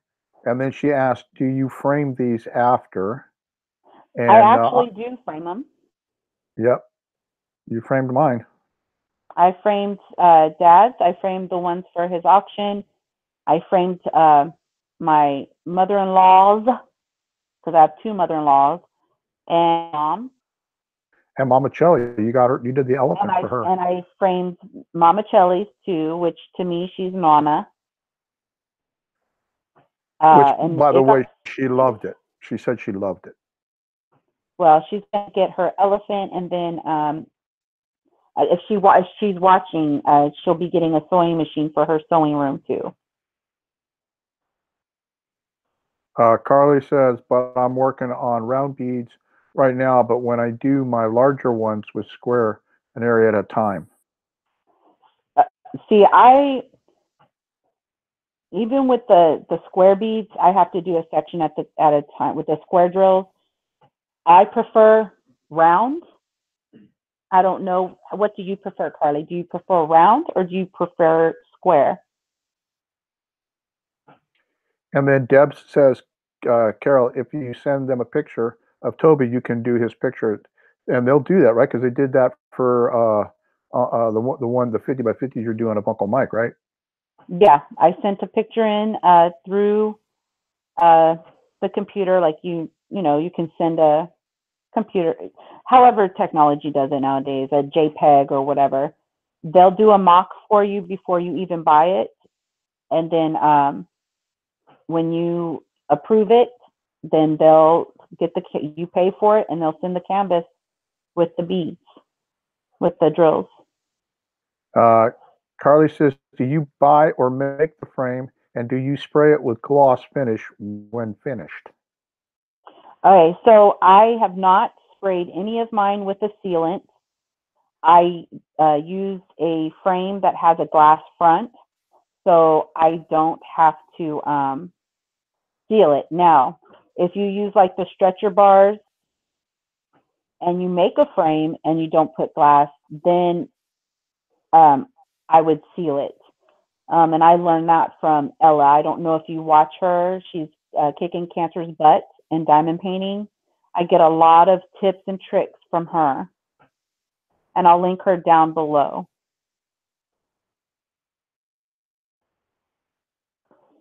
And then she asked, "Do you frame these after?" I And actually do frame them. yep, you framed mine. I framed Dad's. I framed the ones for his auction. I framed my mother-in-law's, because I have two mother-in-laws, and Mom. And Mama Chelly, you got her. You did the elephant for her. And I framed Mama Chelly's too, which to me she's Mama. Which, And by the it got, way, she loved it. She said she loved it. well, she's gonna get her elephant, and then if she's watching, she'll be getting a sewing machine for her sewing room too. Carly says, "But I'm working on round beads right now. But when I do my larger ones with square, an area at a time." See, even with the square beads, I have to do a section at a time with the square drills. I prefer round. I don't know, what do you prefer, Carly? Do you prefer round or do you prefer square? And then Deb says, "Carol, if you send them a picture of Toby, you can do his picture, and they'll do that, right? Because they did that for the 50 by 50s you're doing of Uncle Mike, right?" Yeah, I sent a picture in through the computer, like you know, you can send a computer, however technology does it nowadays, a JPEG or whatever. They'll do a mock for you before you even buy it, and then when you approve it, then they'll get you pay for it, and they'll send the canvas with the beads, with the drills. Carly says, "Do you buy or make the frame, and do you spray it with gloss finish when finished?" Okay, so I have not sprayed any of mine with a sealant. I used a frame that has a glass front, so I don't have to seal it. Now, if you use like the stretcher bars and you make a frame and you don't put glass, then I would seal it. And I learned that from Ella. I don't know if you watch her. She's kicking cancer's butt in diamond painting. I get a lot of tips and tricks from her, and I'll link her down below.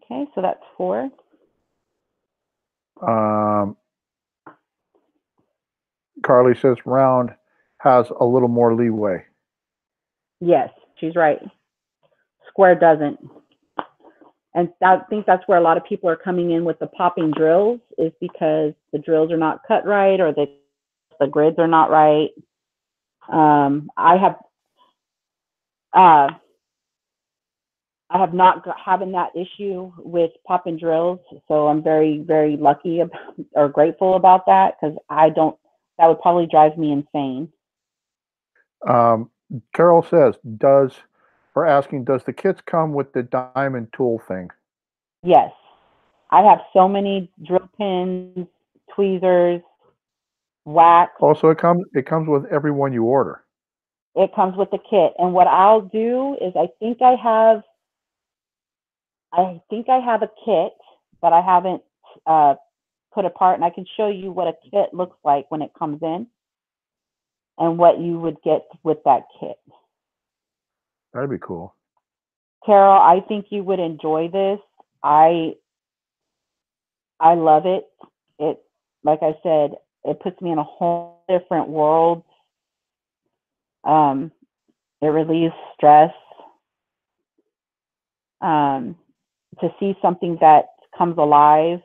Okay, so that's 4. Carly says round has a little more leeway. Yes, she's right. Square doesn't. And I think that's where a lot of people are coming in with the popping drills, is because the drills are not cut right, or the grids are not right. I have not having that issue with popping drills, so I'm very, very lucky or grateful about that, because that would probably drive me insane. Carol says, does the kits come with the diamond tool thing? Yes. I have so many drill pins, tweezers, wax. Also, it comes with every one you order. It comes with the kit. And what I'll do is I think I have a kit, but I haven't put apart, and I can show you what a kit looks like when it comes in and what you would get with that kit. That'd be cool. Carol, I think you would enjoy this. I love it. It, like I said, it puts me in a whole different world. It relieves stress. To see something that comes alive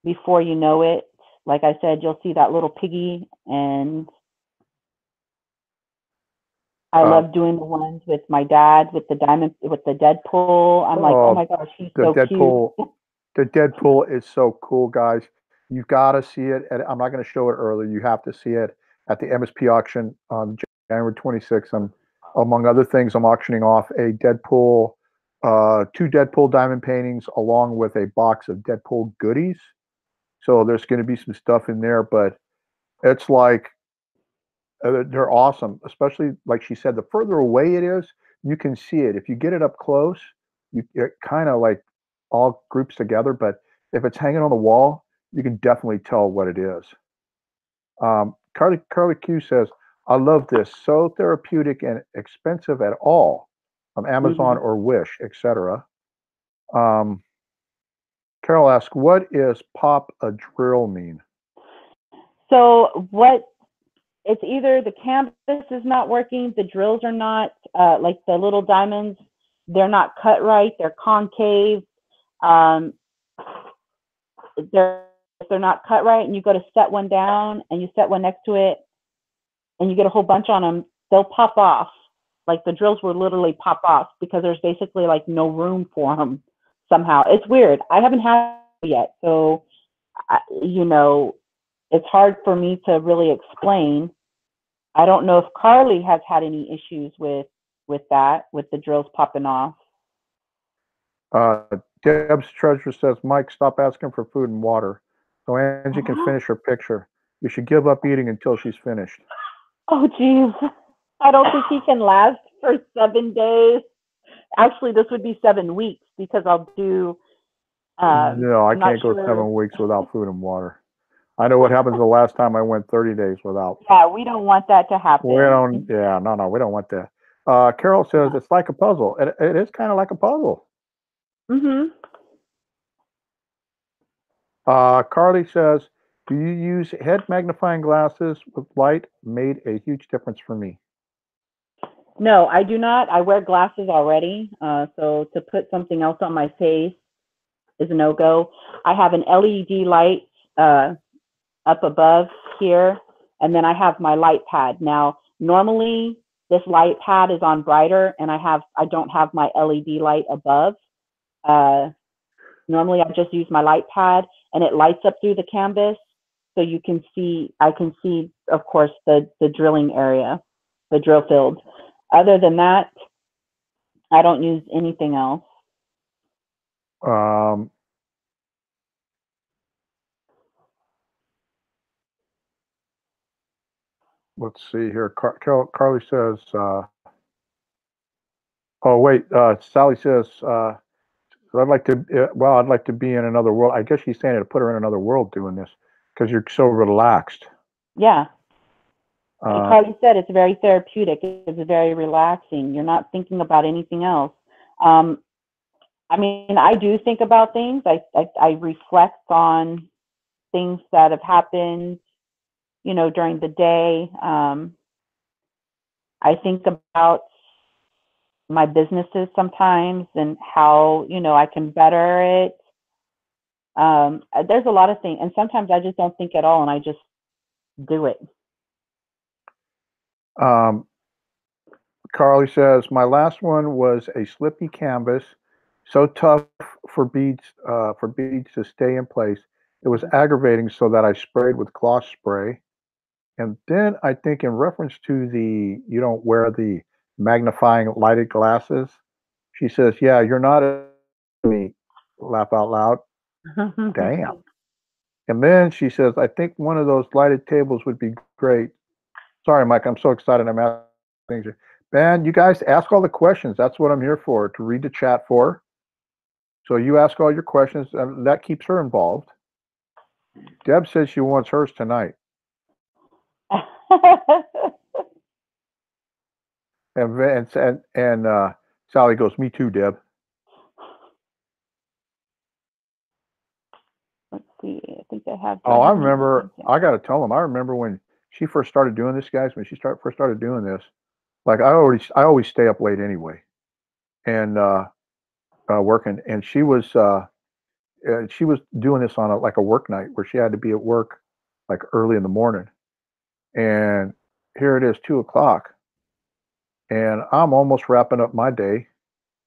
before you know it. Like I said, you'll see that little piggy, and I love doing the ones with my dad with the Deadpool. I'm like, oh my gosh, he's so Deadpool, cute. The Deadpool is so cool, guys. You've got to see it. And I'm not going to show it early. You have to see it at the MSP auction on January 26th. Among other things, I'm auctioning off a Deadpool, 2 Deadpool diamond paintings, along with a box of Deadpool goodies. So there's going to be some stuff in there, but it's like, they're awesome. Especially, like she said, the further away it is, you can see it. If you get it up close, it kind of like all groups together, but if it's hanging on the wall, you can definitely tell what it is. Carly Q says, I love this. So therapeutic and expensive at all from Amazon or Wish, etc. Um, Carol asks, what is pop a drill mean? So it's either the canvas is not working, the drills are not, like the little diamonds, they're not cut right, they're concave. They're not cut right, and you go to set one down and you set one next to it and you get a whole bunch on them, they'll pop off. Like the drills will literally pop off because there's basically like no room for them somehow. It's weird. I haven't had it yet. So, it's hard for me to really explain. I don't know if Carly has had any issues with that, with the drills popping off. Deb's Treasure says, Mike, stop asking for food and water so Angie can finish her picture. You should give up eating until she's finished. Oh, geez. I don't think he can last for 7 days. Actually, this would be 7 weeks because I'll do. No, I can't go 7 weeks without food and water. I know what happens the last time I went 30 days without. Yeah, we don't want that to happen. We don't. Yeah, no, we don't want that. Carol says it's like a puzzle. It is kind of like a puzzle. Carly says, do you use head magnifying glasses with light? Made a huge difference for me. No, I do not. I wear glasses already. So to put something else on my face is a no-go. I have an LED light up above here, and then I have my light pad. Now, normally this light pad is on brighter, and I don't have my LED light above. Normally I just use my light pad, and it lights up through the canvas, so I can see, of course, the drilling area, the drill field. Other than that, I don't use anything else. Let's see here. Carly says, oh, wait. Sally says, I'd like to be in another world. I guess she's saying to put her in another world doing this because you're so relaxed. Yeah. Like Carly said, it's very therapeutic. It's very relaxing. You're not thinking about anything else. I mean, I do think about things. I reflect on things that have happened, during the day. I think about my businesses sometimes and how, I can better it. There's a lot of things. And sometimes I just don't think at all and I just do it. Carly says, my last one was a slippy canvas, so tough for beads to stay in place. It was aggravating, so that I sprayed with gloss spray. And then I think in reference to you don't wear the magnifying lighted glasses, she says, yeah, you're not me. Laugh out loud. Damn. And then she says, I think one of those lighted tables would be great. Sorry, Mike, I'm so excited. I'm asking things. Man, you guys ask all the questions. That's what I'm here for, to read the chat for. So you ask all your questions, and that keeps her involved. Deb says she wants hers tonight. and Sally goes, me too, Deb. Let's see. I think I have. Oh, I remember. I got to tell them. I remember when she first started doing this, guys. When she first started doing this, like I always stay up late anyway, and working. And she was doing this on a work night where she had to be at work like early in the morning. And here it is, 2:00, and I'm almost wrapping up my day.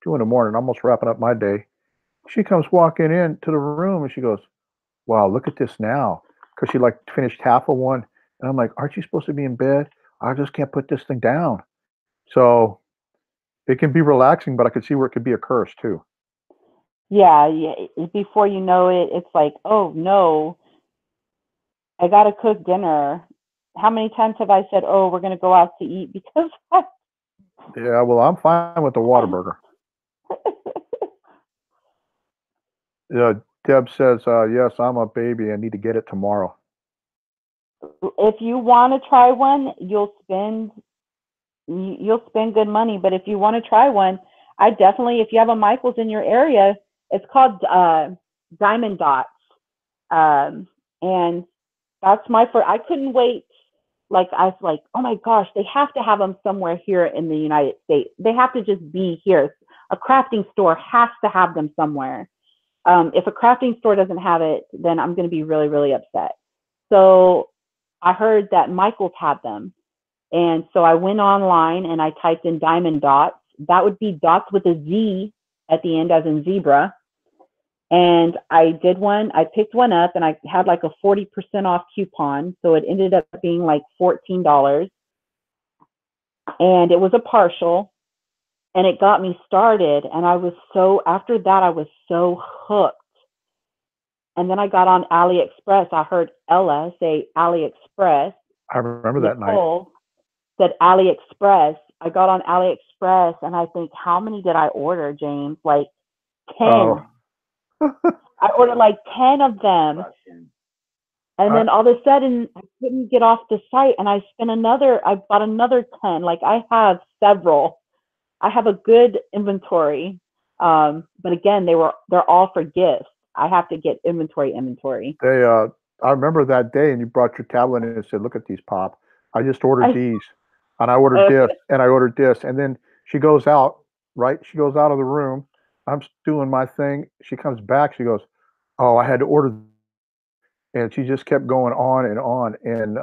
2 in the morning, almost wrapping up my day. She comes walking into the room and she goes, wow, look at this now. Because she like finished half of one. And I'm like, aren't you supposed to be in bed? I just can't put this thing down. So it can be relaxing, but I could see where it could be a curse too. Yeah. Before you know it, it's like, oh no, I got to cook dinner. How many times have I said, oh, we're going to go out to eat because yeah, well, I'm fine with the Whataburger. Deb says, yes, I'm a baby. I need to get it tomorrow. If you want to try one, you'll spend good money. But if you want to try one, I definitely, if you have a Michaels in your area, it's called Diamond Dots. And that's my first. I couldn't wait. Like I was like, oh my gosh, they have to have them somewhere here in the United States. They have to just be here. A crafting store has to have them somewhere. If a crafting store doesn't have it, then I'm going to be really, really upset. So I heard that Michaels had them. And so I went online and I typed in Diamond Dots. That would be dots with a Z at the end, as in zebra. And I did one, I picked one up and I had like a 40% off coupon. So it ended up being like $14. And it was a partial. And it got me started. And after that, I was so hooked. And then I got on AliExpress. I heard Ella say AliExpress. I remember that night. Nicole said AliExpress. I got on AliExpress and I think, how many did I order, James? Like 10. Oh. I ordered like 10 of them. And then all of a sudden I couldn't get off the site and I bought another 10. Like I have several. I have a good inventory. But again, they're all for gifts. I have to get inventory. I remember that day and you brought your tablet in and said, look at these, Pop. I just ordered these and I ordered this and I ordered this. And then she goes out, right? She goes out of the room. I'm doing my thing. She comes back. She goes, oh, I had to order. And she just kept going on and on. And,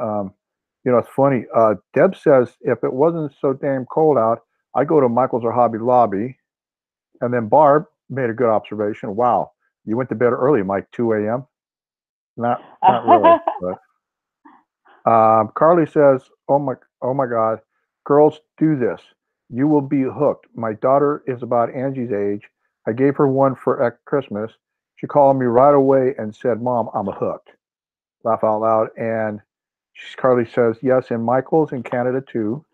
it's funny. Deb says, if it wasn't so damn cold out, I go to Michael's or Hobby Lobby. And then Barb made a good observation. Wow, you went to bed early, Mike, 2 a.m.? Not really. But Carly says, oh my God, girls, do this. You will be hooked. My daughter is about Angie's age. I gave her one for Christmas. She called me right away and said, Mom, I'm hooked. Laugh out loud. And Carly says, yes, in Michael's in Canada too.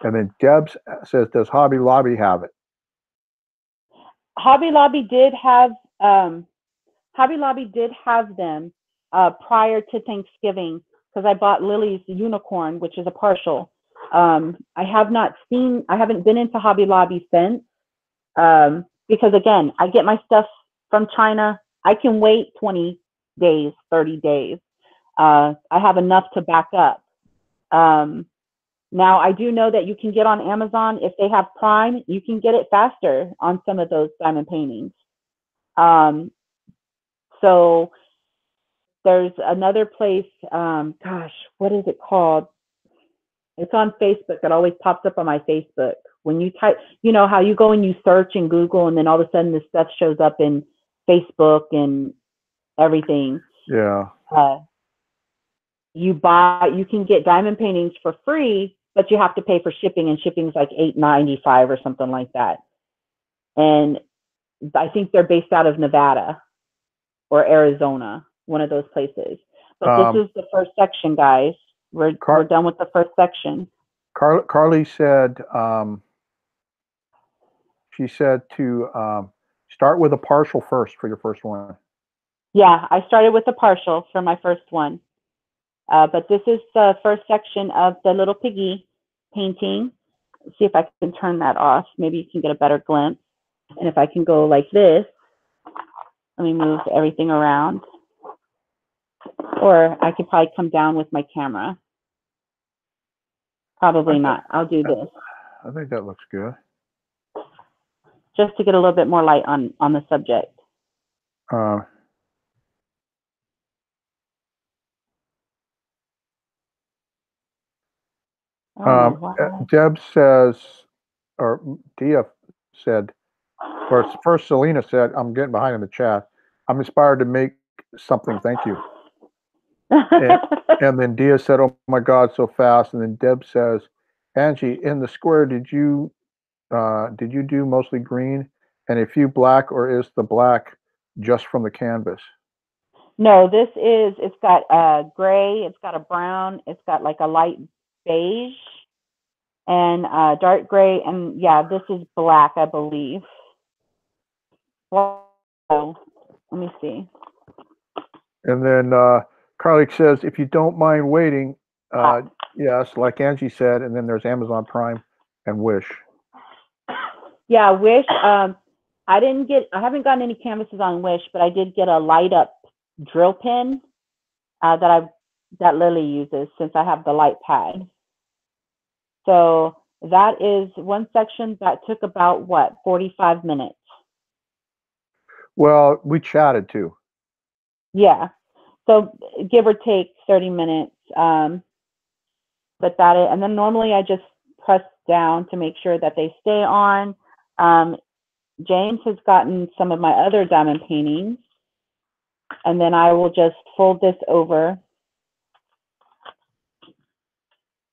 And then Deb says, does Hobby Lobby have it? Hobby Lobby did have them prior to Thanksgiving because I bought Lily's unicorn, which is a partial. I haven't been into Hobby Lobby since because again, I get my stuff from China. I can wait 20 days, 30 days. I have enough to back up. Now, I do know that you can get on Amazon. If they have Prime, you can get it faster on some of those diamond paintings. So there's another place, gosh, what is it called? It's on Facebook. It always pops up on my Facebook. When you type, you know how you go and you search in Google and then all of a sudden this stuff shows up in Facebook and everything. Yeah. You can get diamond paintings for free, but you have to pay for shipping, and shipping's like $8.95 or something like that. And I think they're based out of Nevada or Arizona, one of those places. But this is the first section, guys. We're done with the first section. Carly said, she said to start with a partial first for your first one. Yeah, I started with a partial for my first one. But this is the first section of the little piggy painting. Let's see if I can turn that off. Maybe you can get a better glimpse. And if I can go like this, let me move everything around. Or I could probably come down with my camera. Probably not. I'll do this. I think that looks good. Just to get a little bit more light on the subject. Deb says, or Dia said, or first Selena said, I'm getting behind in the chat. I'm inspired to make something. Thank you. and then Dia said, oh my God, so fast. And then Deb says, Angie, in the square, did you do mostly green and a few black, or is the black just from the canvas? No, it's got a gray, it's got a brown, it's got like a light beige and dark gray. And yeah, this is black, I believe. Wow. Let me see. And then Carly says, if you don't mind waiting, yes, like Angie said, and then there's Amazon Prime and Wish. Yeah, Wish. I haven't gotten any canvases on Wish, but I did get a light up drill pin that Lily uses since I have the light pad. So that is one section that took about 45 minutes. Well, we chatted too. Yeah. So give or take 30 minutes. But and then normally I just press down to make sure that they stay on. James has gotten some of my other diamond paintings, and then I will just fold this over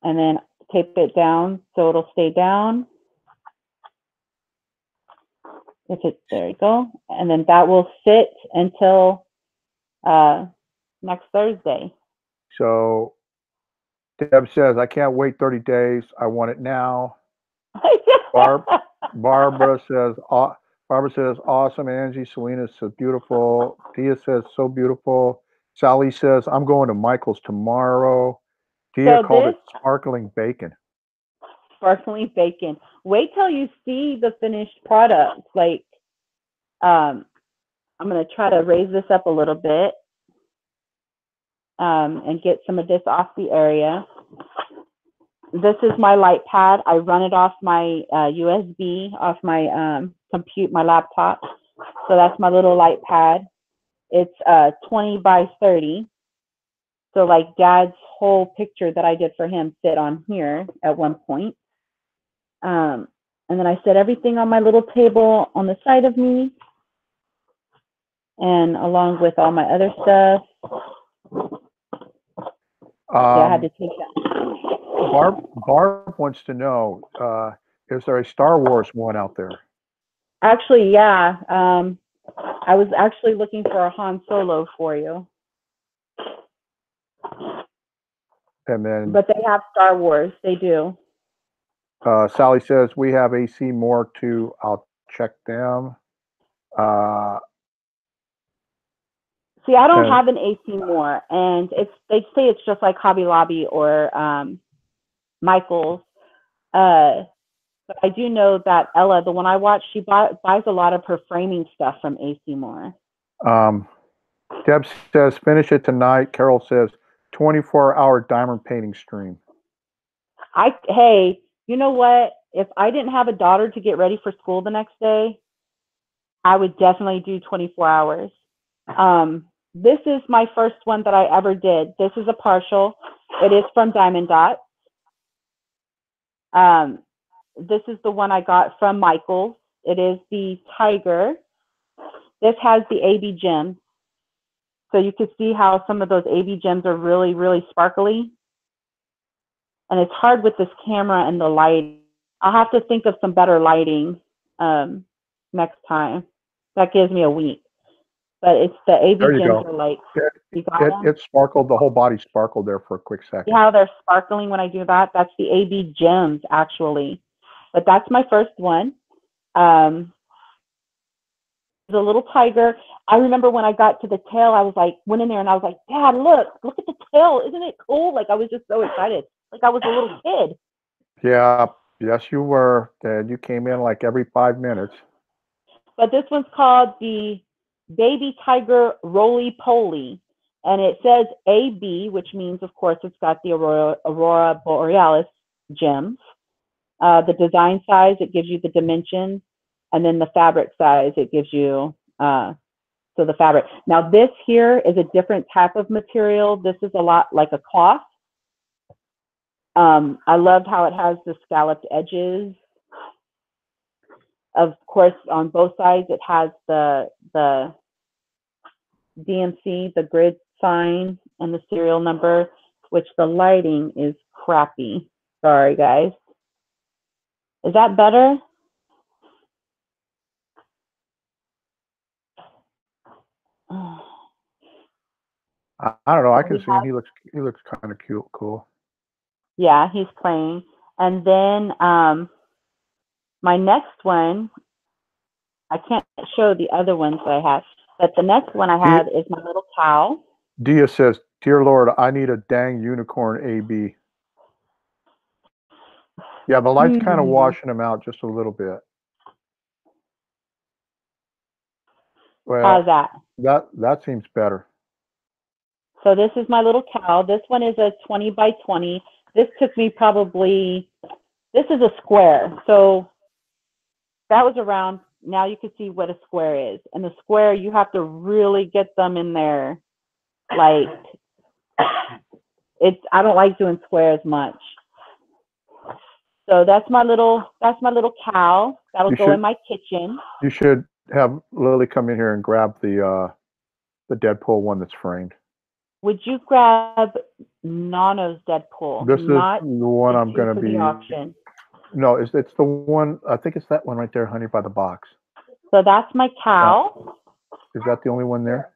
and then tape it down so it'll stay down. There you go. And then that will sit until next Thursday. So Deb says, I can't wait 30 days. I want it now. Barbara says, awesome, Angie. Selena says, beautiful. Tia says, so beautiful. Sally says, I'm going to Michael's tomorrow. Tia called it sparkling bacon. Sparkling bacon. Wait till you see the finished product. Like, I'm going to try to raise this up a little bit and get some of this off the area. This is my light pad. I run it off my USB, off my my laptop. So that's my little light pad. It's 20 by 30. So like Dad's whole picture that I did for him sit on here at one point. And then I set everything on my little table on the side of me, and along with all my other stuff. I had to take that. Barb wants to know, is there a Star Wars one out there? Actually, yeah. I was actually looking for a Han Solo for you. And then, but they have Star Wars. They do. Sally says, we have AC more too. I'll check them. See, I don't have an AC more, and they say it's just like Hobby Lobby or Michael's. But I do know that Ella, the one I watch, she buys a lot of her framing stuff from AC Moore. Deb says, finish it tonight. Carol says, 24-hour diamond painting stream. Hey, you know what? If I didn't have a daughter to get ready for school the next day, I would definitely do 24 hours. This is my first one that I ever did. This is a partial. It is from Diamond Dots. This is the one I got from Michael's. It is the Tiger. This has the AB gems. So you can see how some of those AB gems are really, really sparkly. And it's hard with this camera and the light. I'll have to think of some better lighting next time. That gives me a week. But it's the AB gems are like, it sparkled, the whole body sparkled there for a quick second. See how they're sparkling when I do that? That's the AB gems, actually. But that's my first one. The little tiger. I remember when I got to the tail, I was like, went in there and I was like, Dad, look at the tail. Isn't it cool? Like, I was just so excited. Like I was a little kid. Yeah, yes, you were. Dad, you came in like every 5 minutes. But this one's called the Baby Tiger Roly Poly. And it says AB, which means, of course, it's got the Aurora Borealis gems. The design size, it gives you the dimensions. And then the fabric size, it gives you, so the fabric. Now this here is a different type of material. This is a lot like a cloth. I loved how it has the scalloped edges. Of course, on both sides, it has the DMC, the grid sign, and the serial number, which the lighting is crappy. Sorry, guys. Is that better? I don't know. I can see him. He looks kind of cute, cool. Yeah, he's playing. And then my next one, I can't show the other ones that I have, But the next one I have is my little cow. Dia says, "Dear Lord, I need a dang unicorn AB." Yeah, the light's kind of washing them out just a little bit. Well, How's that? That seems better. So this is my little cow. This one is a 20 by 20. This took me probably, this is a square. So that was around, now you can see what a square is. And the square, you have to really get them in there. Like, I don't like doing squares much. So that's my little cow. That'll go in my kitchen. You should have Lily come in here and grab the Deadpool one that's framed. Would you grab Nano's Deadpool? This is the one I'm going to be. Auction. No, it's the one. I think it's that one right there, honey, by the box. So that's my cow. Is that the only one there?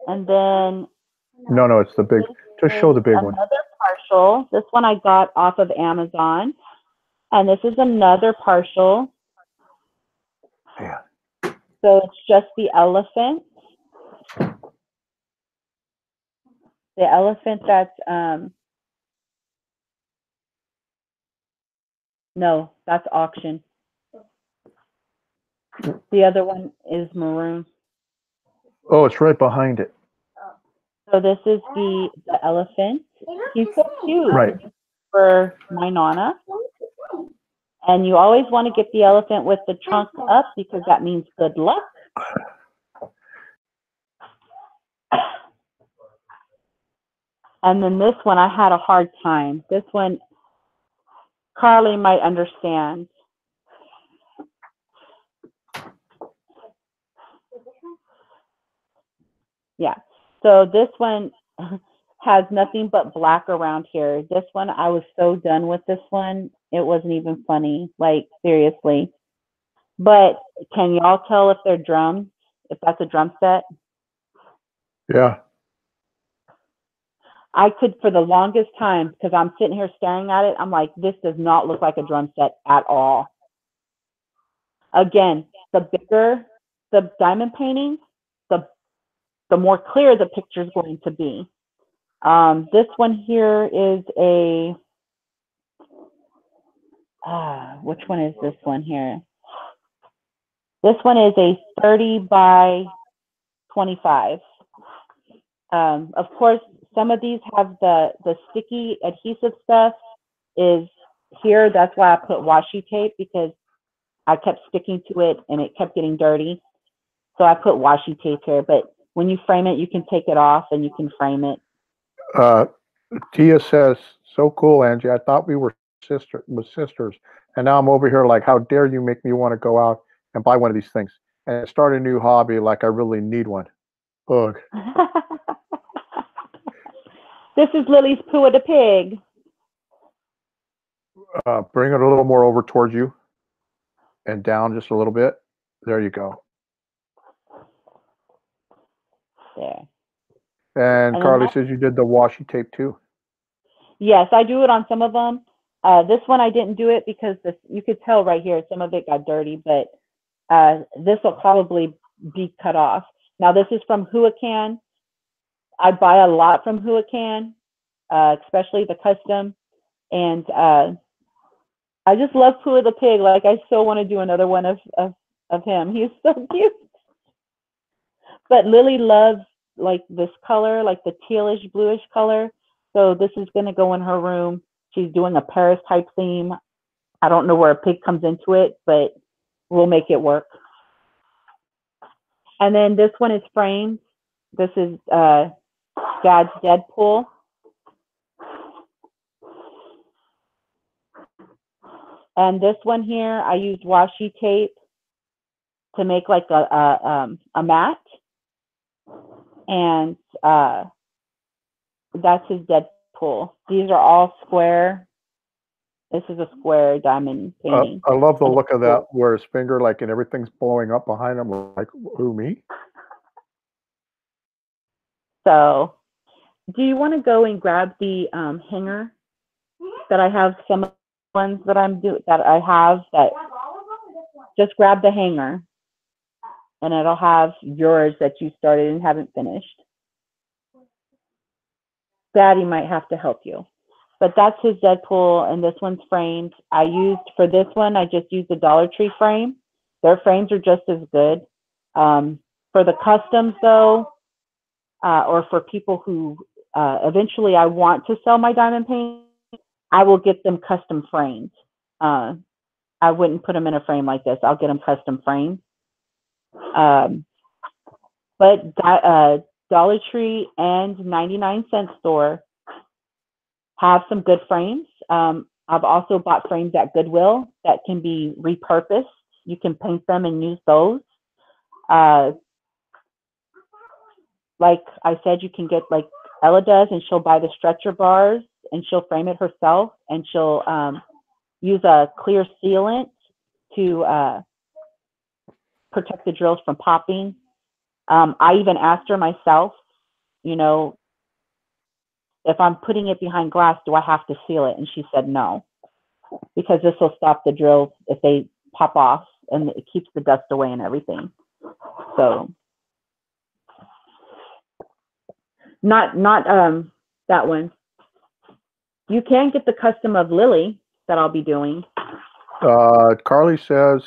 And then. No, it's the big. Just show the big one. Another partial. This one I got off of Amazon, and this is another partial. Yeah. So it's just the elephant. The elephant that's no, that's auction. The other one is maroon. Oh, it's right behind it. So this is the elephant. He's so cute. Right. For my Nana. And you always want to get the elephant with the trunk up because that means good luck. And then this one, I had a hard time. This one, Carly might understand. Yeah. So this one has nothing but black around here. This one, I was so done with this one. It wasn't even funny. Like, seriously. But can y'all tell if they're drums? If that's a drum set? Yeah. I could, for the longest time, because I'm sitting here staring at it, I'm like, this does not look like a drum set at all. Again, the bigger the diamond painting, the more clear the picture is going to be. This one here is a, which one is this one here? This one is a 30 by 25. Of course, some of these have the sticky adhesive stuff is here. That's why I put washi tape, because I kept sticking to it and it kept getting dirty. So I put washi tape here, but when you frame it, you can take it off and you can frame it. Tia says, "So cool, Angie. I thought we were sisters. And now I'm over here like, how dare you make me want to go out and buy one of these things and start a new hobby like I really need one." Ugh. This is Lily's Pooh the pig. Bring it a little more over towards you and down just a little bit. There you go. There. And Carly says you did the washi tape too. Yes, I do it on some of them. This one I didn't do it because you could tell right here, some of it got dirty, but this will probably be cut off. Now this is from Huacan. I buy a lot from Huacan, especially the custom. And I just love Pooh the pig. Like, I still want to do another one of him. He's so cute. But Lily loves like this color, like the tealish bluish color. So this is going to go in her room. She's doing a Paris type theme. I don't know where a pig comes into it, but we'll make it work. And then this one is framed. This is Dad's Deadpool. And this one here, I used washi tape to make like a mat. And that's his Deadpool. These are all square. This is a square diamond painting. I love the look of that, where his finger, like, and everything's blowing up behind him. Like, who, me? So, do you want to go and grab the hanger that I have? Some ones that I have that just grab the hanger. and it'll have yours that you started and haven't finished. Daddy might have to help you. But that's his Deadpool, and this one's framed. For this one, I just used the Dollar Tree frame. Their frames are just as good. For the customs, though, or for people who eventually I want to sell my diamond paint, I will get them custom framed. I wouldn't put them in a frame like this. I'll get them custom framed. But Dollar Tree and 99-cent store have some good frames. I've also bought frames at Goodwill that can be repurposed. You can paint them and use those. Like I said, you can get, like Ella does, and she'll buy the stretcher bars and she'll frame it herself, and she'll use a clear sealant to protect the drills from popping. I even asked her myself, you know, if I'm putting it behind glass, do I have to seal it? And she said no, because this will stop the drills if they pop off, and it keeps the dust away and everything. So not that one. You can get the custom of Lily that I'll be doing. Carly says,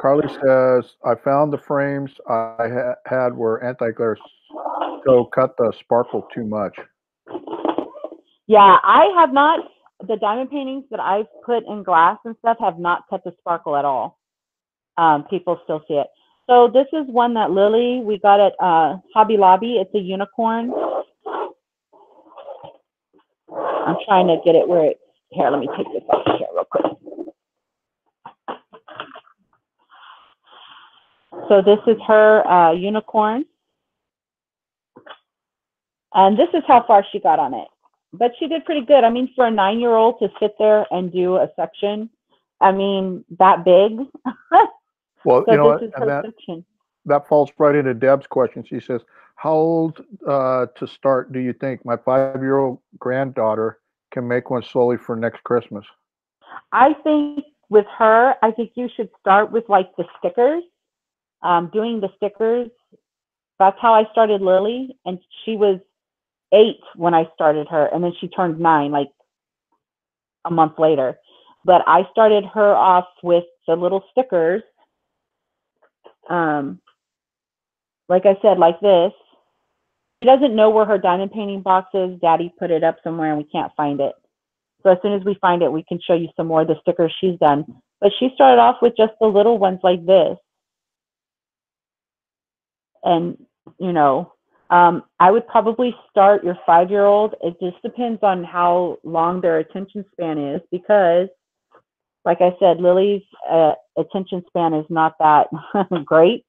I found the frames I had were anti-glare, so cut the sparkle too much. Yeah, I have not. The diamond paintings that I've put in glass and stuff have not cut the sparkle at all. People still see it. So this is one that Lily, we got at Hobby Lobby. It's a unicorn. I'm trying to get it where it's, here, let me take this off here real quick. So this is her unicorn. And this is how far she got on it. But she did pretty good. I mean, for a 9-year-old to sit there and do a section, I mean, that big. Well, so you know, this is and her section. That falls right into Deb's question. She says, how old to start do you think my 5-year-old granddaughter can make one slowly for next Christmas? I think with her, I think you should start with like the stickers, doing the stickers. That's how I started Lily, and she was 8 when I started her, and then she turned 9 like a month later. But I started her off with the little stickers. Like I said, like this. She doesn't know where her diamond painting box is. Daddy put it up somewhere and we can't find it. So as soon as we find it, we can show you some more of the stickers she's done. But she started off with just the little ones like this. And, you know, I would probably start your 5-year-old. It just depends on how long their attention span is, because, like I said, Lily's attention span is not that great.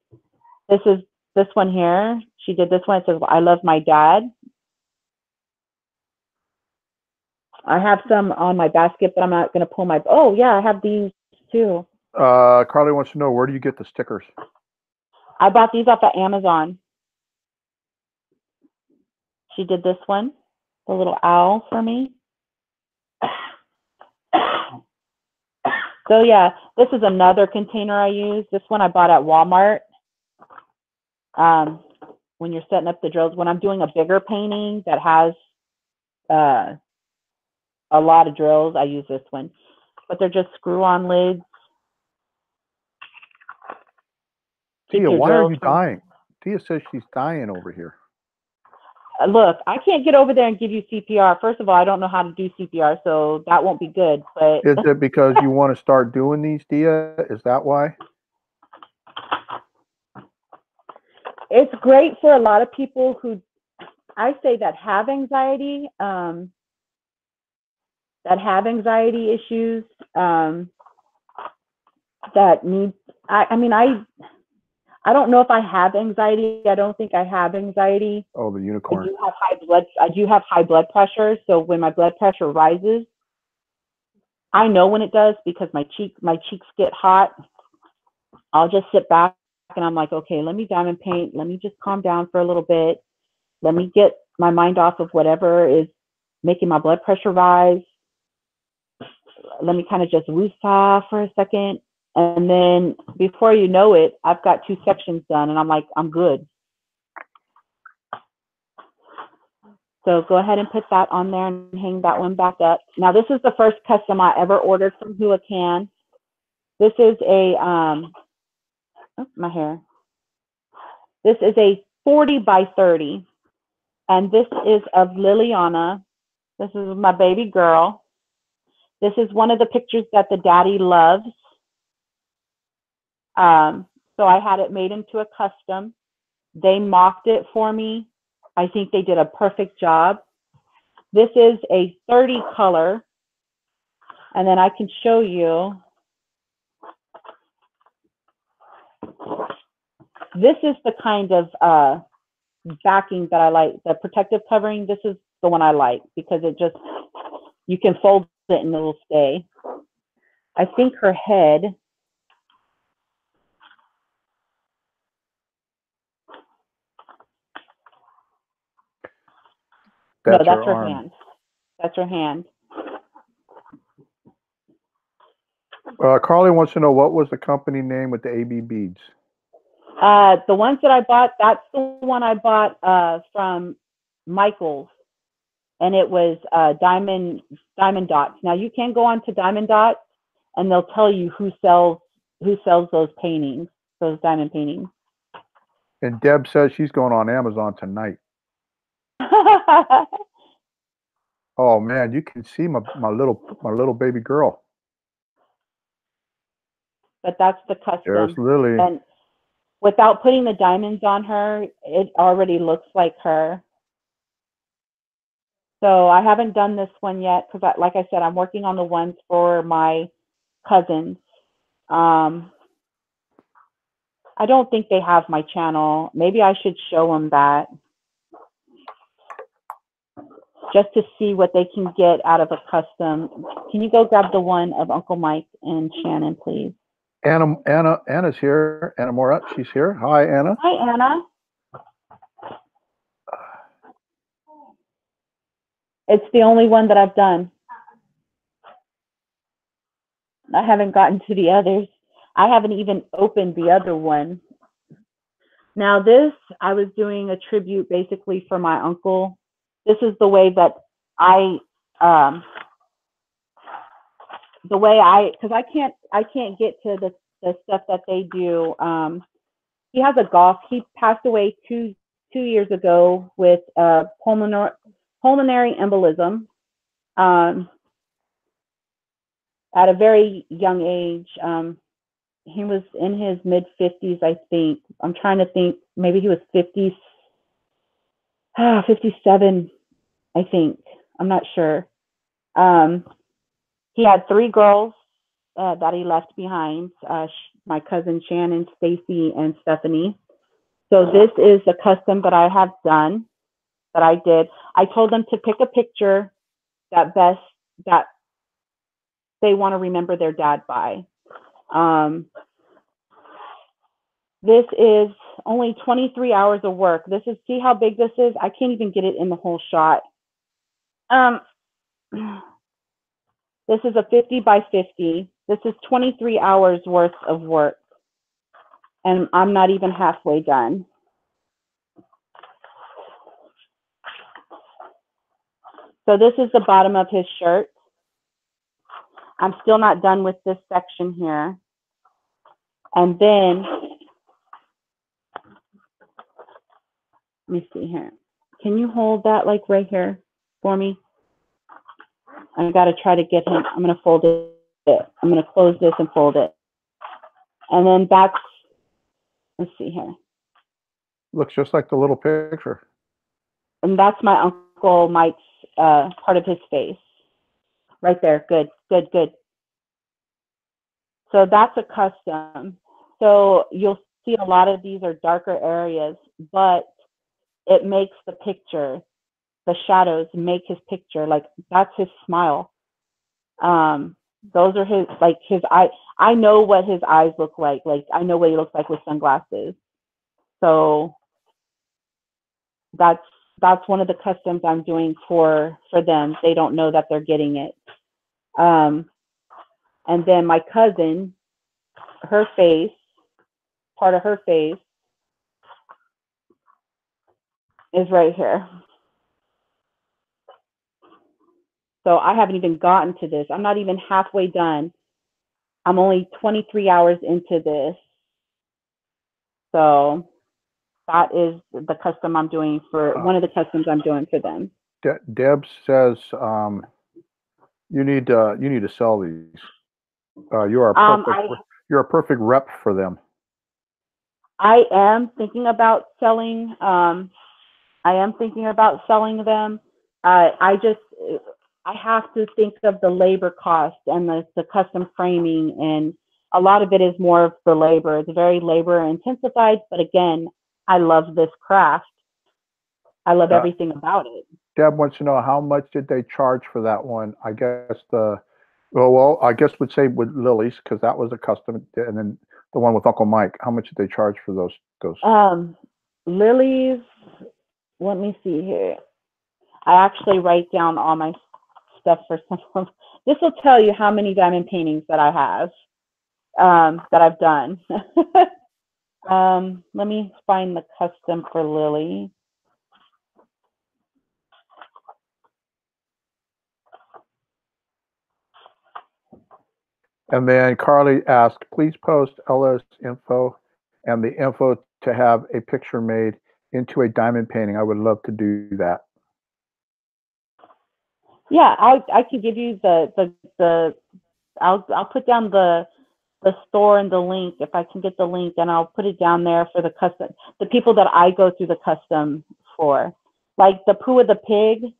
This one here. She did this one. It says, I love my dad. I have some on my basket, but I'm not going to pull my, oh yeah, I have these too. Carly wants to know, where do you get the stickers? I bought these off of Amazon. She did this one, the little owl for me. So yeah, this is another container I use. This one I bought at Walmart. When you're setting up the drills, when I'm doing a bigger painting that has a lot of drills, I use this one. But they're just screw-on lids. Tia, why are you dying? Tia says she's dying over here. Look, I can't get over there and give you CPR. First of all, I don't know how to do CPR, so that won't be good. But is it because you want to start doing these, Tia? Is that why? It's great for a lot of people who, I say, that have anxiety, issues, that need, I mean, I don't know if I have anxiety. I don't think I have anxiety. Oh, the unicorn. I do have high blood pressure. So when my blood pressure rises, I know when it does, because my cheeks get hot. I'll just sit back and I'm like, okay, let me diamond paint. Let me just calm down for a little bit. Let me get my mind off of whatever is making my blood pressure rise. Let me kind of just woosah for a second. And then before you know it, I've got 2 sections done, and I'm like, I'm good. So go ahead and put that on there and hang that one back up. Now, this is the first custom I ever ordered from Can. This is a, oh, my hair. This is a 40 by 30. And this is of Liliana. This is my baby girl. This is one of the pictures that the daddy loves. So I had it made into a custom. They mocked it for me. I think they did a perfect job. This is a 30 color. And then I can show you. This is the kind of backing that I like, the protective covering. This is the one I like because it just, you can fold it and it'll stay. I think her head, no, that's her hand. That's her hand. Carly wants to know, what was the company name with the AB beads? The ones that I bought, that's the one I bought from Michael's, and it was Diamond Dots. Now you can go on to Diamond Dots, and they'll tell you who sells those paintings, those diamond paintings. And Deb says she's going on Amazon tonight. Oh man, you can see my little baby girl. But that's the custom. There's Lily. And without putting the diamonds on her, it already looks like her. So I haven't done this one yet because, like I said, I'm working on the ones for my cousins. I don't think they have my channel. Maybe I should show them that just to see what they can get out of a custom. Can you go grab the one of Uncle Mike and Shannon, please? Anna's here. Anna Morat, she's here. Hi, Anna. Hi, Anna. It's the only one that I've done. I haven't gotten to the others. I haven't even opened the other one. Now this, I was doing a tribute basically for my uncle. This is the way that because I can't get to the stuff that they do. He has a golf. He passed away two years ago with pulmonary embolism at a very young age. He was in his mid-50s, I think. I'm trying to think. Maybe he was 57, I think. I'm not sure. He had 3 girls that he left behind, my cousin Shannon, Stacy, and Stephanie. So this is a custom that I have done, that I did. I told them to pick a picture that they want to remember their dad by. This is only 23 hours of work. See how big this is? I can't even get it in the whole shot. This is a 50 by 50. This is 23 hours worth of work. And I'm not even halfway done. So this is the bottom of his shirt. I'm still not done with this section here. And then, let me see here. Can you hold that like right here for me? I got to try to get him. I'm going to fold it. I'm going to close this and fold it. And then that's, let's see here. Looks just like the little picture. And that's my Uncle Mike's part of his face. Right there. Good, good, good. So that's a custom. So you'll see a lot of these are darker areas, but it makes the picture, the shadows make his picture, like that's his smile. Those are his, like his eye. I know what his eyes look like. Like I know what he looks like with sunglasses. So that's one of the customs I'm doing for them. They don't know that they're getting it. And then my cousin, her face, part of her face, is right here. So I haven't even gotten to this. I'm not even halfway done. I'm only 23 hours into this. So that is the custom I'm doing for one of the customs I'm doing for them. Deb says you need to sell these. You're a perfect rep for them. I am thinking about selling. I am thinking about selling them. I have to think of the labor cost and the custom framing, and a lot of it is more of the labor. It's very labor intensified, but again, I love this craft. I love everything about it. Deb wants to know how much did they charge for that one? I guess I guess we'd say with Lily's, because that was a custom, and then the one with Uncle Mike. How much did they charge for those? Lily's. Let me see here. I actually write down all my stuff for some of them. This will tell you how many diamond paintings that I have, that I've done. Let me find the custom for Lily. And then Carly asked, please post LS info and the info to have a picture made into a diamond painting. I would love to do that. Yeah, I can give you I'll put down the store and the link if I can get the link, and I'll put it down there for the people that I go through the custom for. Like the Pooh of the Pig,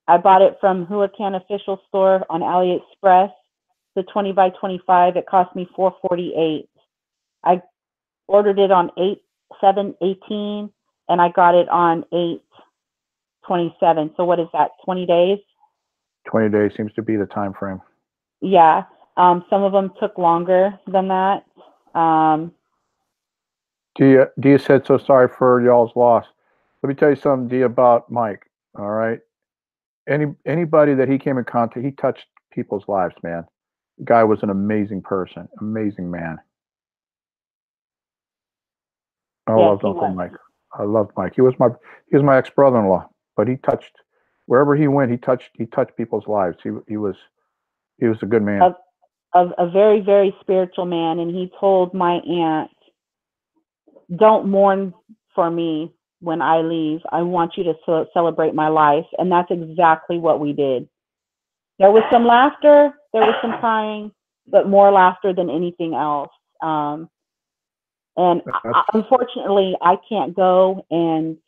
I bought it from Huacan Official Store on AliExpress. The 20 by 25, it cost me $4.48. I ordered it on 8/7/18, and I got it on 8/27. So what is that? 20 days? 20 days seems to be the time frame. Yeah. Some of them took longer than that. Dia said, so sorry for y'all's loss. Let me tell you something, Dia, about Mike. All right. Anybody that he came in contact, he touched people's lives, man. The guy was an amazing person, amazing man. I loved Uncle Mike. I loved Mike. He was my ex-brother-in-law, but he touched wherever he went. He touched people's lives. He was a good man. A very, very spiritual man, and he told my aunt, "Don't mourn for me when I leave. I want you to celebrate my life," and that's exactly what we did. There was some laughter, there was some crying, but more laughter than anything else. And unfortunately, I can't go and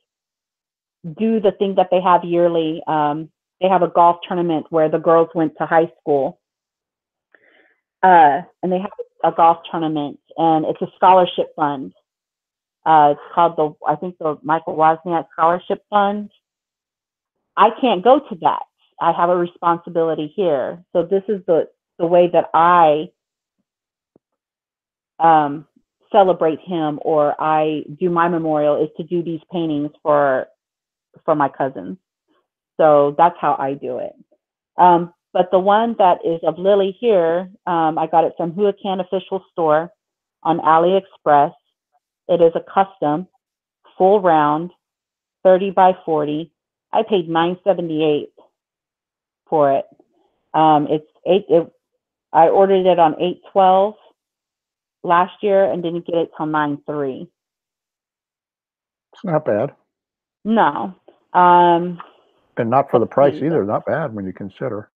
do the thing that they have yearly. They have a golf tournament where the girls went to high school. And they have a golf tournament, and it's a scholarship fund. It's called I think the Michael Wozniak Scholarship Fund. I can't go to that. I have a responsibility here. So this is the way that I celebrate him, or I do my memorial, is to do these paintings for my cousins. So that's how I do it. But the one that is of Lily here, I got it from Huacan Official Store on AliExpress. It is a custom, full round, 30 by 40. I paid $9.78 for it. I ordered it on 8/12 last year and didn't get it till 9/3. It's not bad. No. And not for the price either. Not bad when you consider.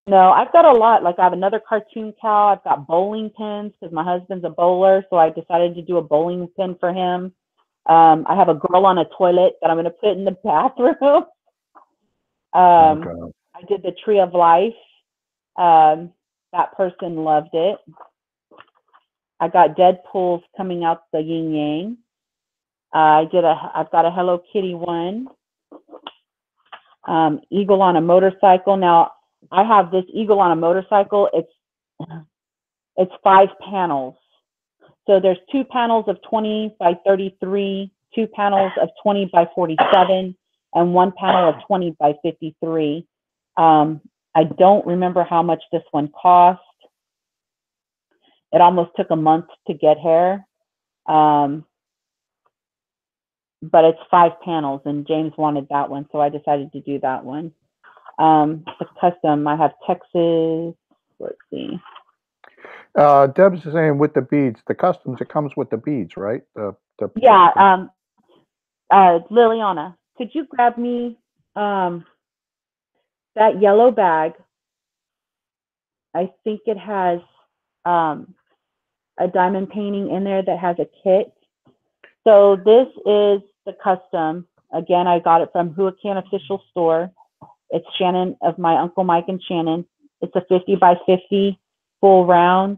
No, I've got a lot. Like I have another cartoon cow. I've got bowling pins because my husband's a bowler, so I decided to do a bowling pin for him. I have a girl on a toilet that I'm going to put in the bathroom. I did the Tree of Life. That person loved it. I got Deadpool's coming out the yin yang. I've got a Hello Kitty one. Eagle on a motorcycle. Now I have this eagle on a motorcycle. It's 5 panels. So there's 2 panels of 20 by 33, 2 panels of 20 by 47, and 1 panel of 20 by 53. I don't remember how much this one cost. it almost took a month to get here. But it's 5 panels, and James wanted that one, so I decided to do that one. The custom, I have Texas. Let's see. Deb's saying with the beads, the customs, it comes with the beads, right? Yeah. Liliana, could you grab me that yellow bag? I think it has a diamond painting in there that has a kit. So this is the custom. Again, I got it from Huacan Official Store. It's Shannon, of my Uncle Mike and Shannon. It's a 50 by 50 full round,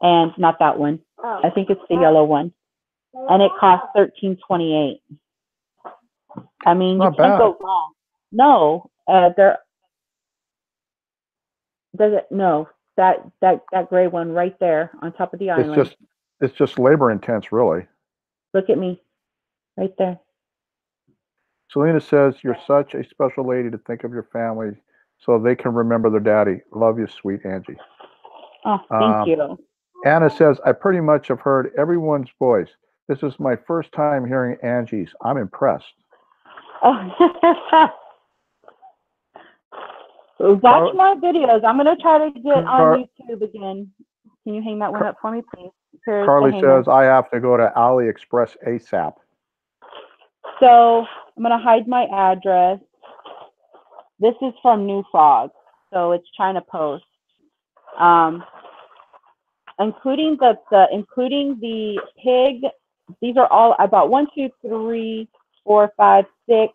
and not that one. I think it's the yellow one, and it costs $13.28. I mean, you can't go wrong. No, there. Does it? No, that gray one right there on top of the island. It's just labor intense, really. Look at me, right there. Selena says, you're such a special lady to think of your family so they can remember their daddy. Love you, sweet Angie. Oh, thank you. Anna says, I pretty much have heard everyone's voice. This is my first time hearing Angie's. I'm impressed. Oh. Watch my videos. I'm going to try to get on YouTube again. Can you hang that one up for me, please? Carly says, I have to go to AliExpress ASAP. So I'm going to hide my address. This is from New Frog, so it's China Post. Including the pig. These are all about 1, 2, 3, 4, 5, 6,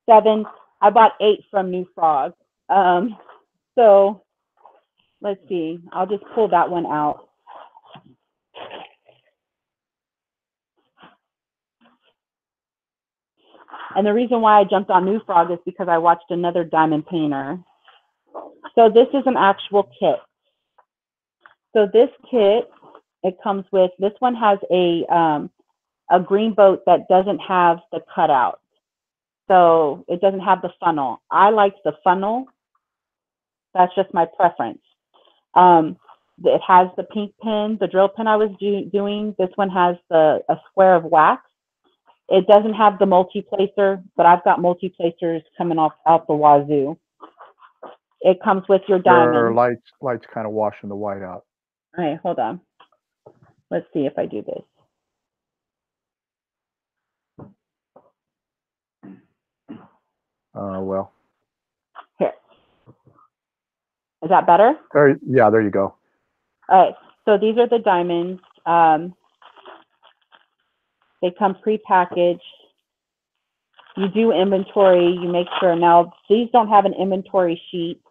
7. I bought 8 from New Frog. So let's see. I'll just pull that one out. And the reason why I jumped on New Frog is because I watched another diamond painter. So this is an actual kit. So this kit, it comes with, this one has a green boat that doesn't have the cutout. So it doesn't have the funnel. I like the funnel. That's just my preference. It has the pink pin, the drill pin I was doing. This one has a square of wax. It doesn't have the multi-placer, but I've got multi-placers coming out the wazoo. It comes with your diamond. Your lights kind of washing the white out. All right, hold on. Let's see if I do this. Well. Here. Is that better? Yeah, there you go. All right, so these are the diamonds. They come pre-packaged. You do inventory, you make sure. Now, these don't have an inventory sheet.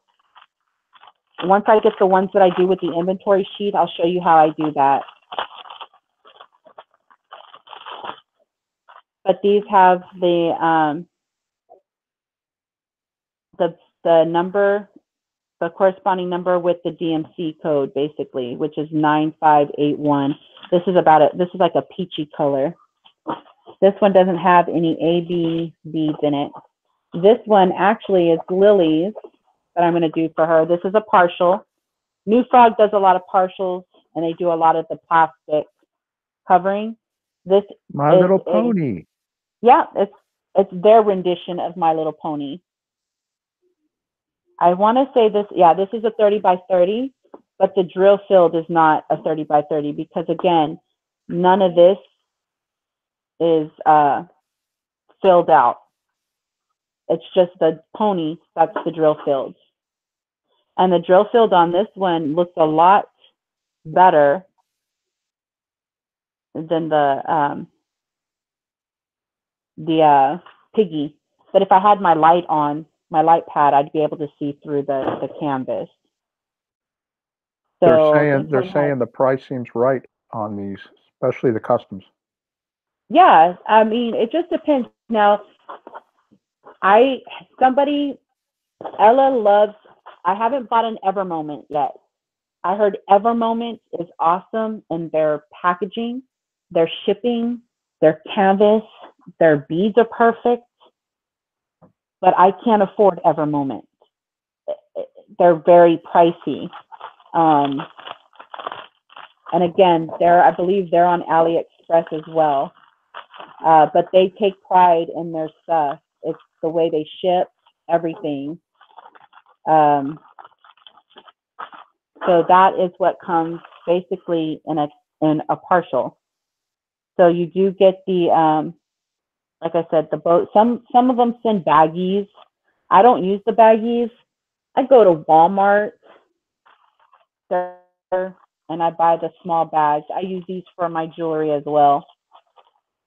Once I get the ones that I do with the inventory sheet, I'll show you how I do that. But these have the number, the corresponding number with the DMC code, basically, which is 9581. This is like a peachy color. This one doesn't have any AB beads in it. This one actually is Lily's that I'm going to do for her. This is a partial. New Frog does a lot of partials, and they do a lot of the plastic covering. This My Little Pony. Yeah, it's their rendition of My Little Pony. I want to say this, yeah, this is a 30 by 30, but the drill field is not a 30 by 30 because, again, none of this is filled out. It's just the pony, that's the drill field. And the drill field on this one looks a lot better than the piggy. But if I had my light on, my light pad, I'd be able to see through the canvas. So they're saying the price seems right on these, especially the customs. Yeah, I mean, it just depends. Now, Ella loves, I haven't bought an Ever Moment yet. I heard Ever Moment is awesome in their packaging, their shipping, their canvas, their beads are perfect, but I can't afford Ever Moment. they're very pricey. And again, I believe they're on AliExpress as well. But they take pride in their stuff. It's the way they ship everything. So that is what comes basically in a partial. So you do get the, like I said, the boat. Some of them send baggies. I don't use the baggies. I go to Walmart and I buy the small bags. I use these for my jewelry as well.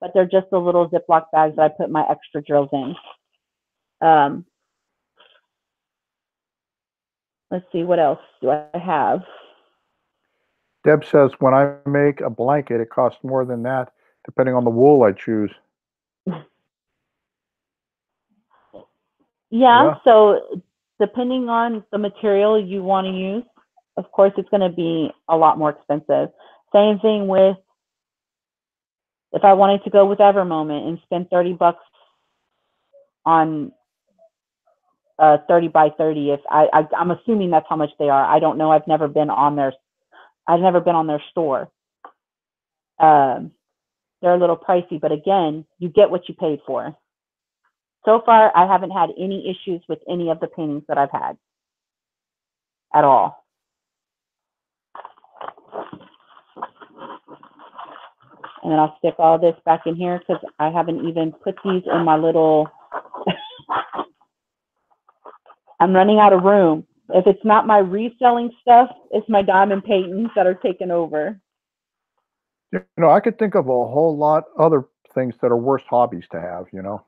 But they're just the little Ziploc bags that I put my extra drills in. Let's see, what else do I have? Deb says, when I make a blanket, it costs more than that, depending on the wool I choose. Yeah, so depending on the material you want to use, of course, it's going to be a lot more expensive. Same thing with if I wanted to go with Evermoment and spend $30 on 30 by 30. If I'm assuming that's how much they are. I don't know. I've never been on their store. They're a little pricey, but again, you get what you paid for. So far, I haven't had any issues with any of the paintings that I've had at all. And then I'll stick all this back in here because I haven't even put these in my little, I'm running out of room. If it's not my reselling stuff, it's my diamond paintings that are taken over. You know, I could think of a whole lot other things that are worse hobbies to have, you know.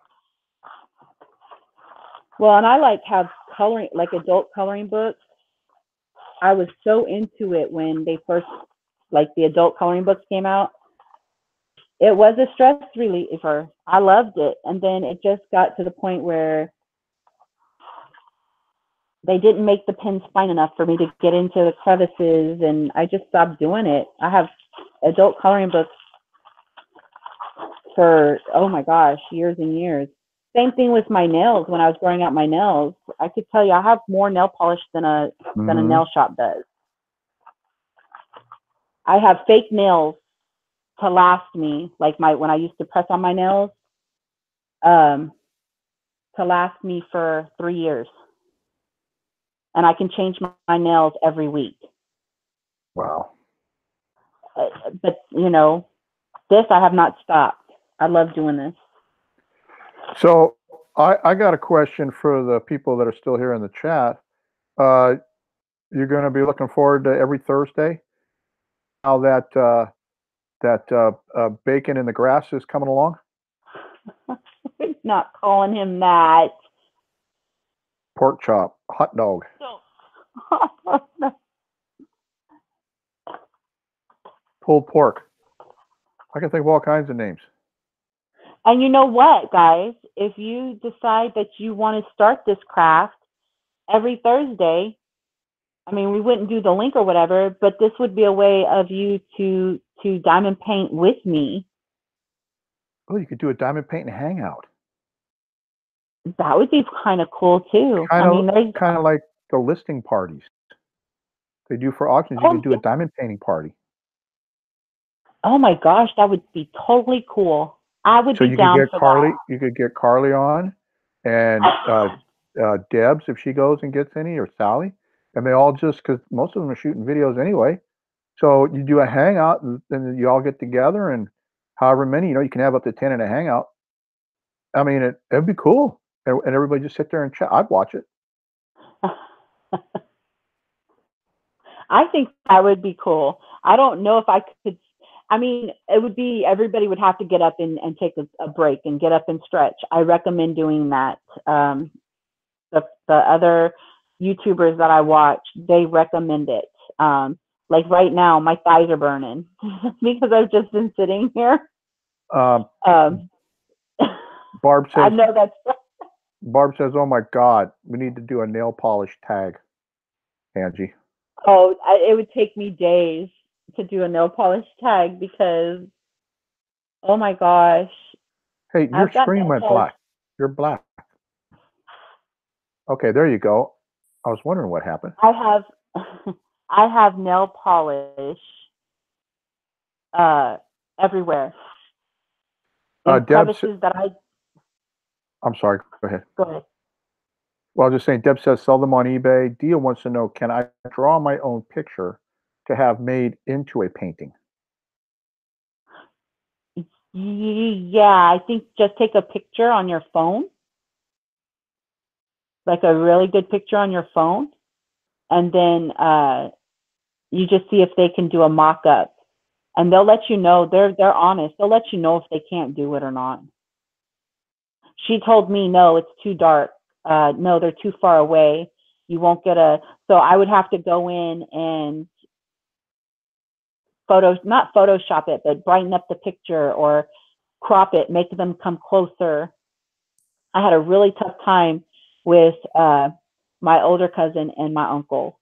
Well, and I have coloring, like adult coloring books. I was so into it when they first, like the adult coloring books came out. It was a stress reliever. I loved it. And then it just got to the point where they didn't make the pens fine enough for me to get into the crevices, and I just stopped doing it. I have adult coloring books for, oh my gosh, years and years. Same thing with my nails. When I was growing out my nails, I could tell you I have more nail polish than a nail shop does. I have fake nails to last me, like when I used to press on my nails, to last me for 3 years. And I can change my nails every week. Wow. But, you know, this I have not stopped. I love doing this. So I got a question for the people that are still here in the chat. You're going to be looking forward to every Thursday? How that bacon in the grass is coming along? Not calling him that. Pork chop, hot dog. Pulled pork. I can think of all kinds of names. And you know what, guys? If you decide that you want to start this craft every Thursday, I mean, we wouldn't do the link or whatever, but this would be a way of you to diamond paint with me. Oh, you could do a diamond paint and hangout. That would be kind of cool too. Kind of like the listing parties they do for auctions. You could do a diamond painting party. Oh my gosh, that would be totally cool. I would be down for that. You could get Carly on, and Debs if she goes and gets any, or Sally, and they all just, because most of them are shooting videos anyway. So you do a hangout, and then you all get together, and however many, you know, you can have up to 10 in a hangout. I mean, it'd be cool, and everybody just sit there and chat. I'd watch it. I think that would be cool. I don't know if I could. I mean, it would be, everybody would have to get up and take a break and get up and stretch. I recommend doing that. The other YouTubers that I watch, they recommend it. Like right now, my thighs are burning because I've just been sitting here. Barb says, I know that's. Barb says, "Oh my God, we need to do a nail polish tag, Angie." Oh, it would take me days to do a nail polish tag because, oh my gosh. Hey, your screen went black. You're black. Okay, there you go. I was wondering what happened. I have I have nail polish everywhere in Deb, crevices that I I'm sorry. Go ahead. go ahead. Well, I was just saying, Deb says sell them on eBay. Dia wants to know, can I draw my own picture to have made into a painting? Yeah, I think just take a picture on your phone, like a really good picture on your phone, and then you just see if they can do a mock-up, and they'll let you know. They're honest. They'll let you know if they can't do it or not. She told me, no, it's too dark. No, they're too far away. You won't get a. So I would have to go in and not Photoshop it, but brighten up the picture or crop it, make them come closer. I had a really tough time with my older cousin and my uncle.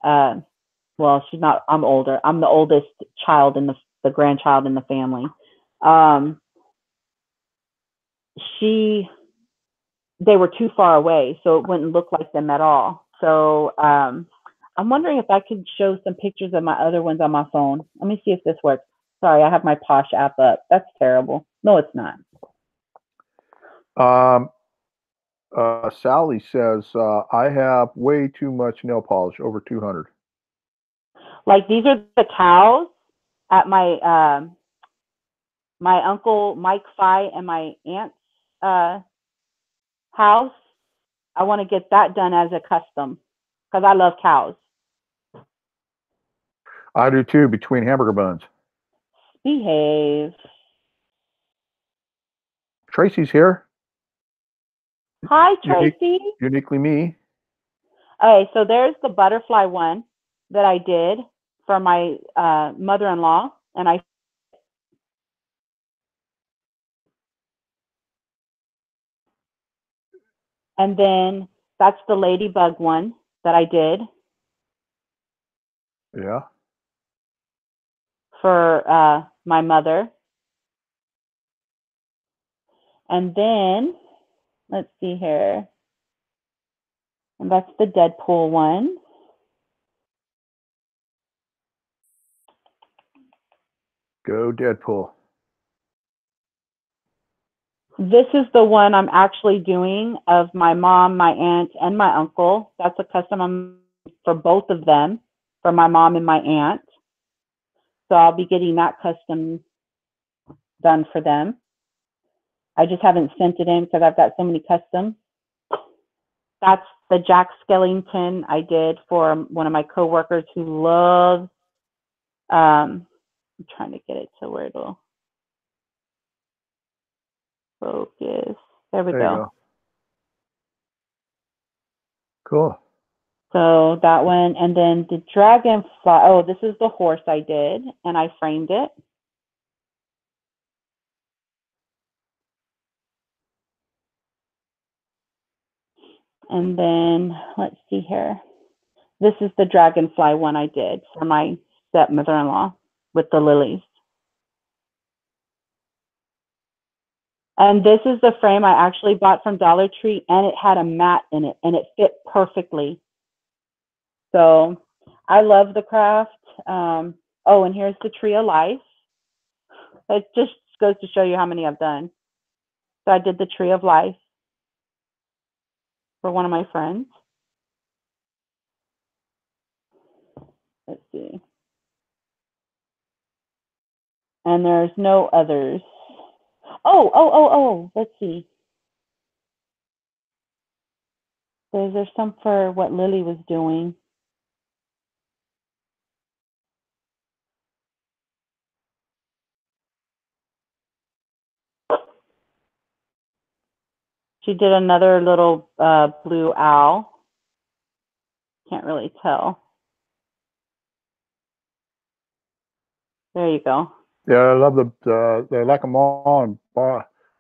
Well, she's not. I'm older. I'm the oldest child in the grandchild in the family. They were too far away, so it wouldn't look like them at all. So I'm wondering if I could show some pictures of my other ones on my phone. Let me see if this works. Sorry, I have my Posh app up. That's terrible. No, it's not. Sally says, I have way too much nail polish, over 200. Like these are the cows at my uncle Mike Phi and my aunt's house. I want to get that done as a custom because I love cows. I do too, between hamburger buns. Behave. Tracy's here. Hi, Tracy. Uniquely me. Okay, so there's the butterfly one that I did for my mother-in-law, and then that's the ladybug one that I did. Yeah. For my mother. And then, let's see here. And that's the Deadpool one. Go Deadpool. This is the one I'm actually doing of my mom, my aunt, and my uncle. That's a custom for both of them, for my mom and my aunt. So I'll be getting that custom done for them. I just haven't sent it in because I've got so many customs. That's the Jack Skellington I did for one of my coworkers who loves, I'm trying to get it to where it'll focus. There we go. Cool. So that one, and then the dragonfly. Oh, this is the horse I did, and I framed it. And then let's see here. This is the dragonfly one I did for my stepmother-in-law with the lilies. And this is the frame I actually bought from Dollar Tree, and it had a mat in it, and it fit perfectly. So I love the craft. Oh, and here's the tree of life. It just goes to show you how many I've done. So I did the tree of life for one of my friends. Let's see. And there's no others. Oh, let's see. There's some for what Lily was doing. She did another little blue owl. Can't really tell. There you go. Yeah, I love they like them all. And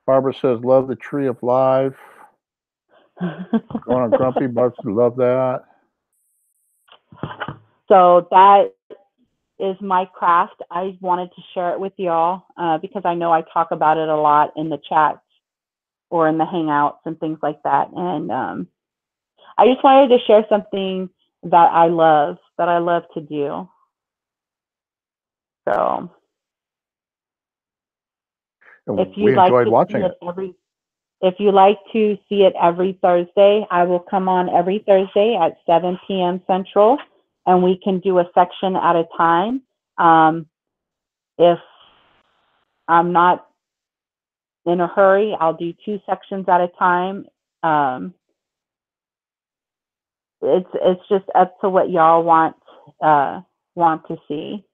Barbara says, love the tree of life. Going on Grumpy, Barbara love that. So that is my craft. I wanted to share it with y'all because I know I talk about it a lot in the chats or in the hangouts and things like that. And I just wanted to share something that I love to do. So if We you'd like enjoyed to see watching it it. if you like to see it every Thursday, I will come on every Thursday at 7 p.m. Central, and we can do a section at a time. If I'm not in a hurry, I'll do 2 sections at a time. It's just up to what y'all want to see.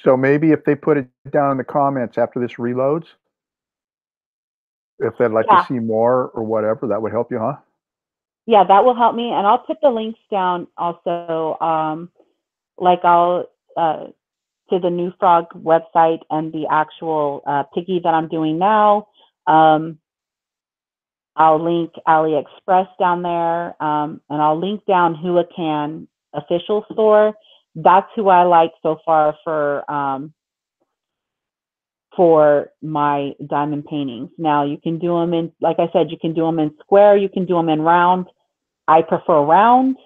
So maybe if they put it down in the comments after this reloads, if they'd like to Yeah, see more or whatever, that would help you, huh? yeah, that will help me, and I'll put the links down also. Like I'll to the New Frog website and the actual piggy that I'm doing now. I'll link AliExpress down there, and I'll link down Hulacan official store. That's who I like so far for my diamond paintings. Now you can do them in, like I said, you can do them in square, you can do them in round. I prefer round.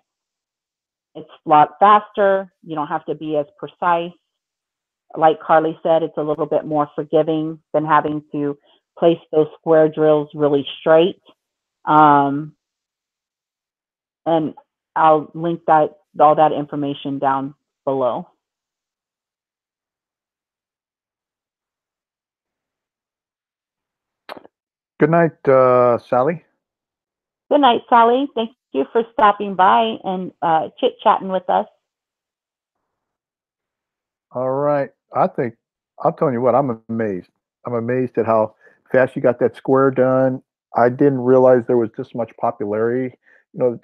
It's a lot faster. You don't have to be as precise. Like Carly said, it's a little bit more forgiving than having to place those square drills really straight. And I'll link all that information down below. Good night, Sally. Good night, Sally. Thank you for stopping by and chit-chatting with us. All right. I'm telling you what, I'm amazed. I'm amazed at how fast you got that square done. I didn't realize there was this much popularity.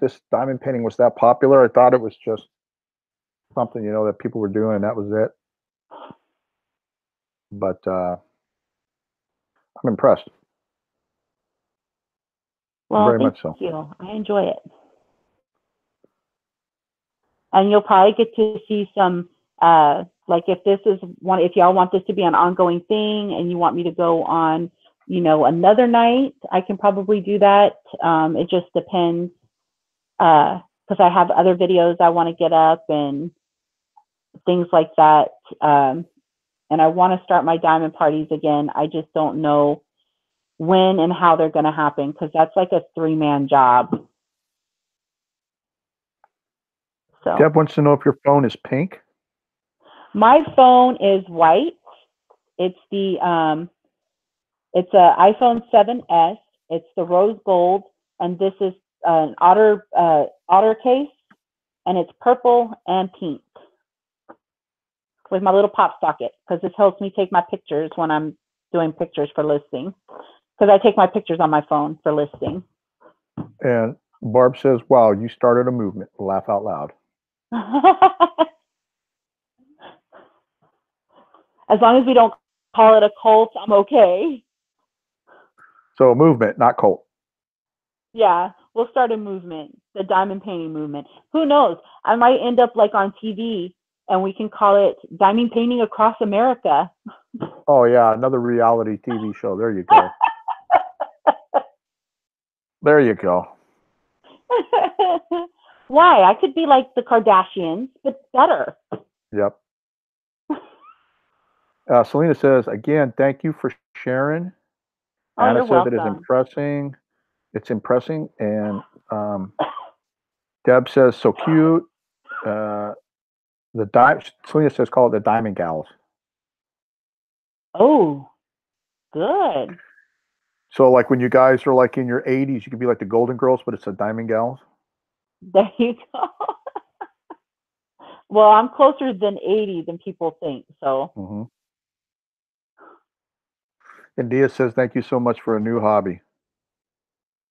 This diamond painting was that popular. I thought it was just something, that people were doing and that was it. But I'm impressed. Well, Very thank much so. you. I enjoy it. And you'll probably get to see some, like if y'all want this to be an ongoing thing and you want me to go on, another night, I can probably do that. It just depends, because I have other videos I want to get up and things like that. And I want to start my diamond parties again. I just don't know when and how they're going to happen, because that's like a 3-man job. So Deb wants to know if your phone is pink. my phone is white. It's it's a iPhone 7S. It's the rose gold, and this is an otter case, and it's purple and pink with my little pop socket, because this helps me take my pictures when I'm doing pictures for listing. Because I take my pictures on my phone for listing. And Barb says, "Wow, you started a movement." Laugh out loud. As long as we don't call it a cult, I'm okay. So a movement, not cult. Yeah, we'll start a movement, the diamond painting movement. Who knows? I might end up like on TV, and we can call it Diamond Painting Across America. Oh yeah, another reality TV show. There you go. There you go. Why? I could be like the Kardashians, but better. Yep. Selena says, again, thank you for sharing. Oh, Anna you're says it is welcome. impressing. It's impressing. And Deb says, so cute. Selena says, call it the Diamond Gals. Oh, good. So like when you guys are like in your 80s, you could be like the Golden Girls, but it's the Diamond Gals. There you go. Well, I'm closer than 80 than people think. So. Mm-hmm. And Dia says, thank you so much for a new hobby.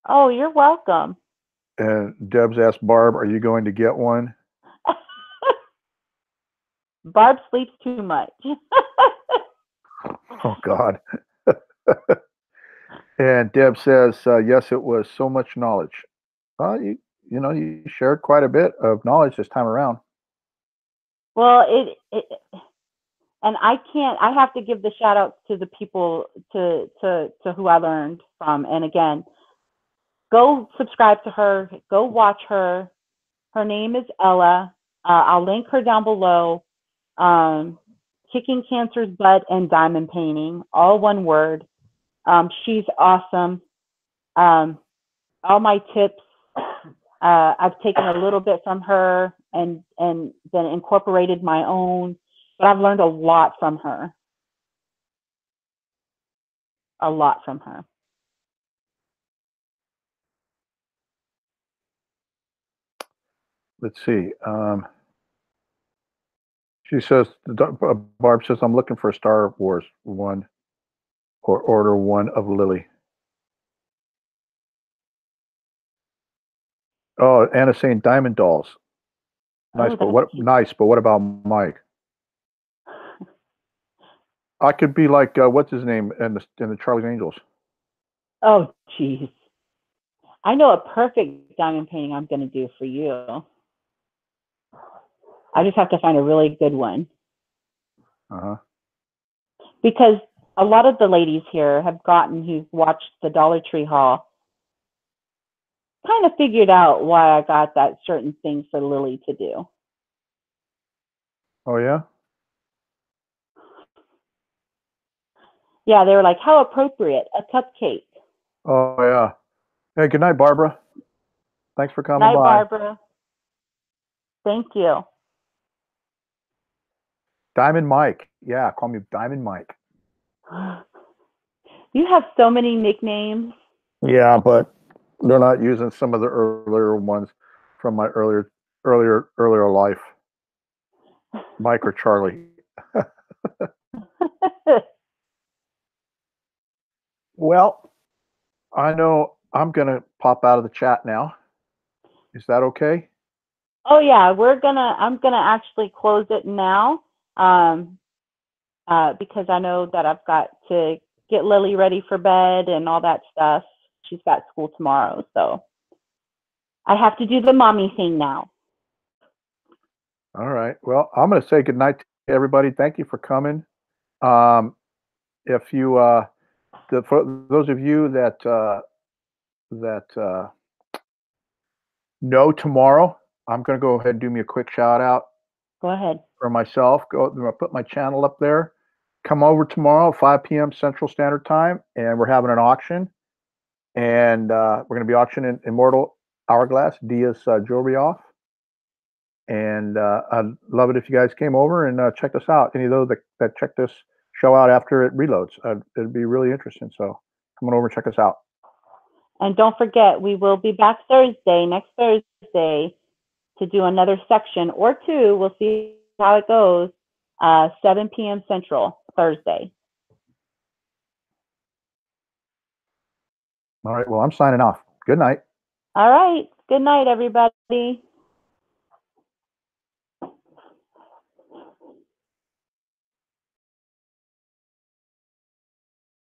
Oh, you're welcome. And Deb's asked Barb, are you going to get one? Barb sleeps too much. Oh, God. And Deb says, yes, it was so much knowledge. You shared quite a bit of knowledge this time around. Well, and I have to give the shout outs to the people to who I learned from. And again, go subscribe to her. Go watch her. Her name is Ella. I'll link her down below. Kicking Cancer's Butt and Diamond Painting, all one word. She's awesome. All my tips, I've taken a little bit from her and then incorporated my own, but I've learned a lot from her. A lot from her. Let's see. She says, Barb says, I'm looking for a Star Wars one or order one of Lily. Oh, Anna's saying Diamond Dolls. Nice, Oh, but what about Mike? I could be like what's his name in the Charlie's Angels. Oh, geez. I know a perfect diamond painting I'm going to do for you. I just have to find a really good one. Because a lot of the ladies here have who've watched the Dollar Tree haul, kind of figured out why I got that certain thing for Lily to do. Oh, yeah? Yeah, they were like, how appropriate, a cupcake. Oh, yeah. Hey, good night, Barbara. Thanks for coming Night, by. Barbara. Thank you. Diamond Mike. Yeah, call me Diamond Mike. You have so many nicknames. Yeah, but they're not using some of the earlier ones from my earlier life. Mike or Charlie. Well, I know I'm gonna pop out of the chat now. Is that okay? Oh yeah, I'm gonna actually close it now, because I know that I've got to get Lily ready for bed and all that stuff. She's got school tomorrow, so I have to do the mommy thing now. All right. Well, I'm gonna say goodnight to everybody. Thank you for coming. If you for those of you that know tomorrow, I'm going to go ahead and do me a quick shout out. Go ahead. For myself, I'll put my channel up there. Come over tomorrow, 5 p.m. Central Standard Time, and we're having an auction. And we're going to be auctioning Immortal Hourglass Dia's jewelry off. And I'd love it if you guys came over and checked us out. Any of those that check this show out after it reloads, it'd be really interesting. So come on over and check us out. And don't forget, we will be back next Thursday, to do another section or two. We'll see how it goes. 7 p.m. Central, Thursday. All right. Well, I'm signing off. Good night. All right. Good night, everybody.